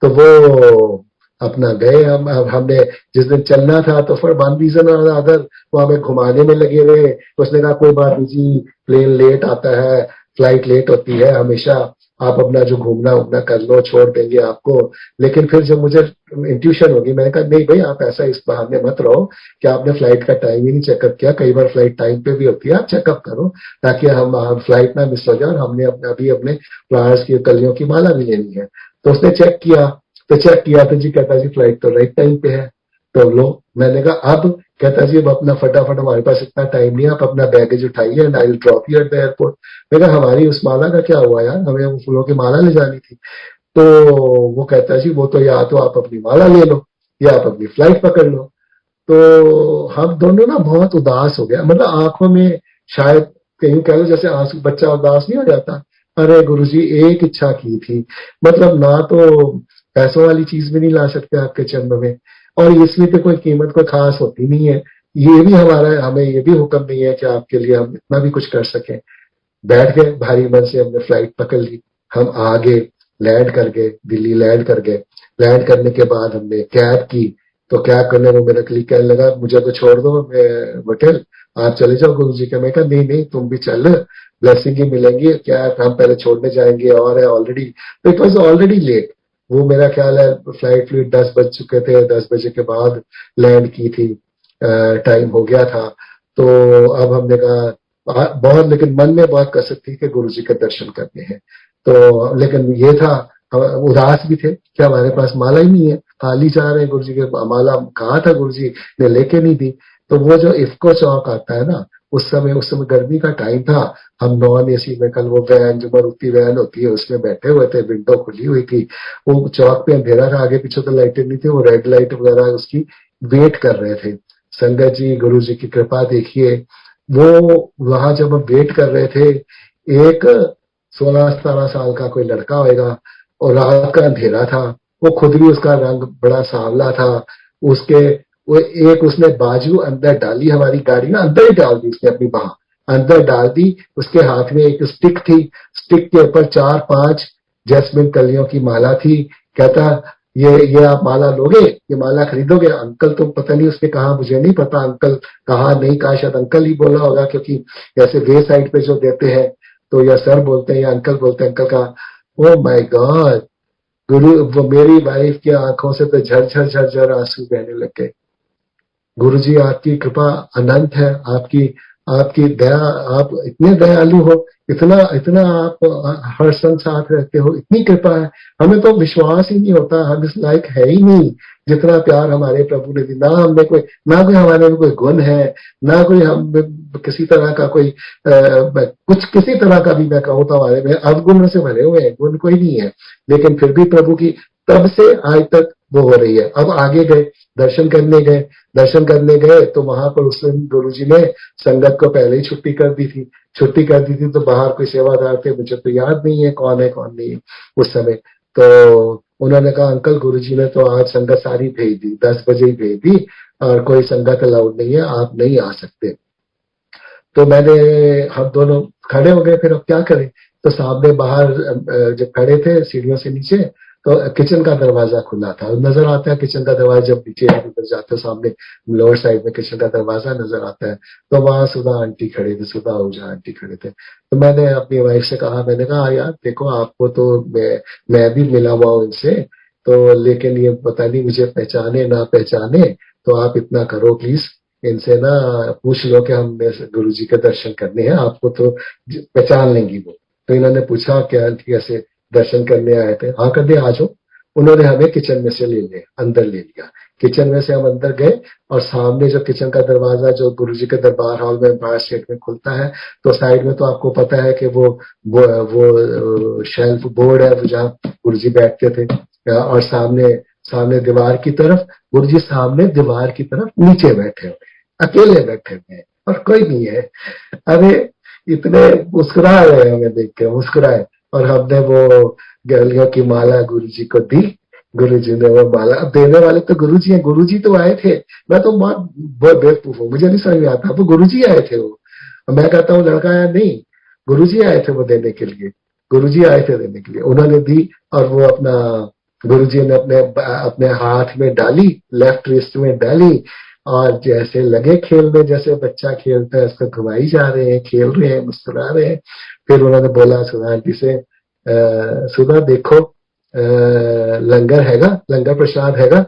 तो वो अपना गए हम। अब हमने जिस दिन चलना था तो फॉर वन रीजन और अदर वो हमें घुमाने में लगे रहे। उसने कहा कोई बात नहीं जी, प्लेन लेट आता है, फ्लाइट लेट होती है हमेशा, आप अपना जो घूमना उमना कर लो, छोड़ देंगे आपको। लेकिन फिर जब मुझे इंट्यूशन होगी, मैंने कहा नहीं भाई, आप ऐसा इस बहाने मत रहो कि आपने फ्लाइट का टाइम ही नहीं चेकअप किया। कई बार फ्लाइट टाइम पे भी होती है, आप चेकअप करो ताकि हम फ्लाइट ना मिस हो जाए। और हमने अभी अपने फ्लावर्स की कलियों की माला भी लेनी है। तो उसने चेक किया तो जी कहता जी फ्लाइट तो राइट टाइम पे है। तो लो, मैंने कहा अब, कहता जी अब अपना फटाफट, हमारे पास इतना टाइम नहीं है, आप अपना बैगेज उठाइए and I will drop you at the airport. मैंने कहा हमारी उस माला का क्या हुआ यार, हमें वो फूलों की माला ले जानी थी। तो वो कहता जी वो तो या तो आप अपनी माला ले लो या आप अपनी फ्लाइट पकड़ लो। तो हम दोनों ना बहुत उदास हो गया, मतलब आंखों में शायद कहीं कह लो जैसे आंसू, बच्चा उदास नहीं हो जाता। अरे गुरुजी, एक इच्छा की थी, मतलब ना तो पैसों वाली चीज भी नहीं ला सकते आपके चरणों में, और इसमें तो कोई कीमत कोई खास होती नहीं है। ये भी हमें ये भी हुक्म नहीं है कि आपके लिए हम इतना भी कुछ कर सकें। बैठ गए भारी मन से, हमने फ्लाइट पकड़ ली, हम आ गए, लैंड कर गए, दिल्ली लैंड कर गए। लैंड करने के बाद हमने कैब की। तो कैब करने में मेरा क्लिक कहने लगा मुझे तो छोड़ दो होटल, आप चले जाओ गुरु जी के। मैं कहा नहीं नहीं, तुम भी चल, ब्लेसिंग ही मिलेंगी, क्या हम पहले छोड़ने जाएंगे और है ऑलरेडी। तो इट वॉज ऑलरेडी लेट। वो मेरा ख्याल है फ्लाइट 10 बज चुके थे, 10 बजे के बाद लैंड की थी, टाइम हो गया था। तो अब हमने कहा बहुत, लेकिन मन में बहुत कसक थी कि गुरु जी के दर्शन करने हैं। तो लेकिन ये था, हम उदास भी थे कि हमारे पास माला ही नहीं है, खाली जा रहे हैं गुरु जी के। माला कहा था गुरु जी ने लेके नहीं दी। तो वो जो इफ्को चौक आता है ना, उस समय गर्मी का टाइम था। हम नॉन एसी में, कल वो वैन जो मारुति वैन होती है उसमें बैठे हुए थे, विंडो खुली हुई थी। वो चौक पे अंधेरा था, आगे पीछे तो लाइटें नहीं थी, वो रेड लाइट वगैरह उसकी वेट कर रहे थे। संगत जी, गुरु जी की कृपा देखिए, वो वहां जब हम वेट कर रहे थे, एक 16-17 साल का कोई लड़का होएगा, और रात का अंधेरा था, वो खुद भी, उसका रंग बड़ा सांवला था। उसके वो एक उसने बाजू अंदर डाली, हमारी गाड़ी ना अंदर ही डाल दी उसने, अपनी बाह अंदर डाल दी। उसके हाथ में एक स्टिक थी, स्टिक के ऊपर 4-5 जैस्मिन कलियों की माला थी। कहता ये आप माला लोगे, ये माला खरीदोगे अंकल? तो पता नहीं उसने कहा, मुझे नहीं पता अंकल कहा, नहीं कहा, शायद अंकल ही बोला होगा, क्योंकि ऐसे वे साइड पे जो देते हैं तो या सर बोलते हैं या अंकल बोलते हैं। अंकल का, ओ माय गॉड, गुरु, वो मेरी वाइफ की आंखों से तो झरझर झरझर आंसू बहने लग गए। गुरु जी, आपकी कृपा अनंत है, आपकी आपकी दया, आप इतने दयालु हो, इतना इतना आप हर संग साथ रहते हो, इतनी कृपा है। हमें तो विश्वास ही नहीं होता, हम इस लायक है ही नहीं जितना प्यार हमारे प्रभु ने दिया। ना हमने कोई, ना कोई हमारे में कोई गुण है, ना कोई हम किसी तरह का कोई कुछ किसी तरह का भी मैं कहूँ तो हमारे में अवगुण से भरे हुए हैं, गुण कोई नहीं है। लेकिन फिर भी प्रभु की तब से आज तक वो हो रही है। अब आगे गए, दर्शन करने गए। दर्शन करने गए तो वहां पर उस दिन गुरु जी ने संगत को पहले ही छुट्टी कर दी थी। छुट्टी कर दी थी तो बाहर कोई सेवादार थे, मुझे तो याद नहीं है कौन है कौन नहीं है उस समय। तो उन्होंने कहा अंकल, गुरु जी ने तो आज संगत सारी भेज दी, 10 बजे ही भेज दी, और कोई संगत अलाउड नहीं है, आप नहीं आ सकते। तो हम दोनों खड़े हो गए, फिर अब क्या करें। तो सामने बाहर जब खड़े थे सीढ़ियों से नीचे, तो किचन का दरवाजा खुला था, नजर आता है किचन का दरवाजा, जब नीचे उधर जाते हो सामने लोअर साइड में किचन का दरवाजा नजर आता है। तो वहां सुधा आंटी खड़े थे, सुधा ओझा आंटी खड़े थे। तो मैंने अपनी वाइफ से कहा, मैंने कहा यार देखो, आपको तो मैं भी मिला हुआ हूं इनसे, तो लेकिन ये पता नहीं मुझे पहचाने ना पहचाने, तो आप इतना करो प्लीज, इनसे ना पूछ लो कि हम गुरु जी के दर्शन करने हैं, आपको तो पहचान लेंगी वो। तो इन्होंने पूछा क्या कैसे दर्शन करने आए थे। हाँ, कर दिया, आ जाओ। उन्होंने हमें किचन में से ले लिया, अंदर ले लिया। किचन में से हम अंदर गए और सामने जो किचन का दरवाजा जो गुरुजी के दरबार हॉल में एम्पायर स्टेट में खुलता है, तो साइड में तो आपको पता है कि वो शेल्फ बोर्ड है जहाँ गुरुजी बैठते थे, और सामने सामने दीवार की तरफ गुरुजी सामने दीवार की तरफ नीचे बैठे हुए, अकेले बैठे हुए हैं और कोई नहीं है। अरे इतने मुस्कुरा रहे हमें देख के, मुस्कुराए। और हमने वो गलियों की माला गुरुजी को दी। गुरुजी ने वो माला, अब देने वाले तो गुरुजी हैं, गुरुजी तो आए थे। मैं तो बहुत बेवकूफ हूँ, मुझे नहीं समझ में आता, वो गुरुजी आए थे वो। और मैं कहता हूँ लड़का आया नहीं, गुरुजी आए थे वो देने के लिए, गुरुजी आए थे देने के लिए। उन्होंने दी और वो अपना गुरुजी ने अपने अपने हाथ में डाली, लेफ्ट रिस्ट में डाली, और जैसे लगे खेलने, जैसे बच्चा खेलता है उसको घुमाई जा रहे हैं, खेल रहे हैं, मुस्कुरा रहे हैं। फिर उन्होंने बोला सुधा आंटी से, सुधा देखो लंगर हैगा, लंगर प्रसाद हैगा?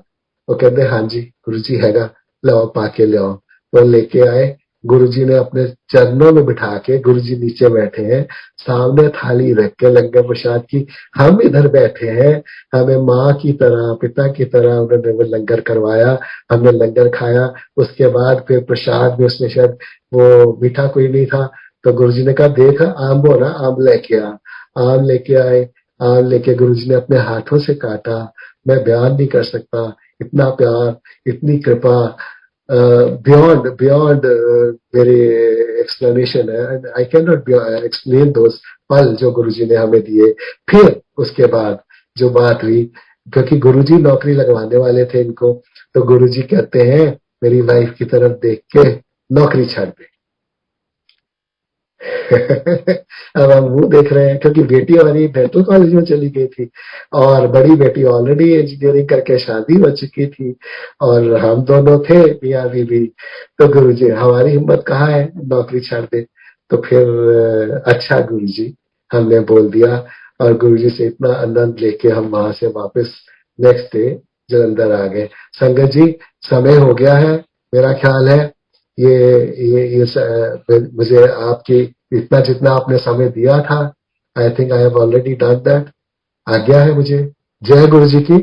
वो कहते हाँ जी गुरुजी हैगा, लाओ पाके ले आओ। वो लेके आए, गुरुजी ने अपने चरणों में बिठा के, गुरुजी नीचे बैठे हैं, सामने थाली रख के लंगर प्रसाद की, हम इधर बैठे हैं। हमें माँ की तरह, पिता की तरह उन्होंने वो लंगर करवाया, हमने लंगर खाया। उसके बाद फिर प्रसाद में उसमें शायद वो मीठा कोई नहीं था, तो गुरुजी ने कहा देख आम हो ना, आम लेके आ। आम लेके आए, आम लेके गुरुजी ने अपने हाथों से काटा। मैं बयान नहीं कर सकता, इतना प्यार, इतनी कृपा, बियॉन्ड बियॉन्ड मेरे एक्सप्लेनेशन है। आई कैन नॉट एक्सप्लेन दोस पल जो गुरुजी ने हमें दिए। फिर उसके बाद जो बात हुई, क्योंकि गुरुजी नौकरी लगवाने वाले थे इनको, तो गुरुजी कहते हैं मेरी वाइफ की तरफ देख के नौकरी छाड़ दे। अब हम वो देख रहे हैं, क्योंकि बेटी हमारी डेंटल कॉलेज में चली गई थी और बड़ी बेटी ऑलरेडी इंजीनियरिंग करके शादी हो चुकी थी, और हम दोनों थे मियाँ बीवी। तो गुरुजी हमारी हिम्मत कहाँ है नौकरी छाड़ दे। तो फिर अच्छा गुरुजी हमने बोल दिया, और गुरुजी से इतना आनंद लेके हम वहां से वापस नेक्स्ट डे जलंधर आ गए। संगत जी समय हो गया है, मेरा ख्याल है मुझे आपकी इतना जितना आपने समय दिया था, I think I have already done that. आज्ञा है मुझे। जय गुरु जी की।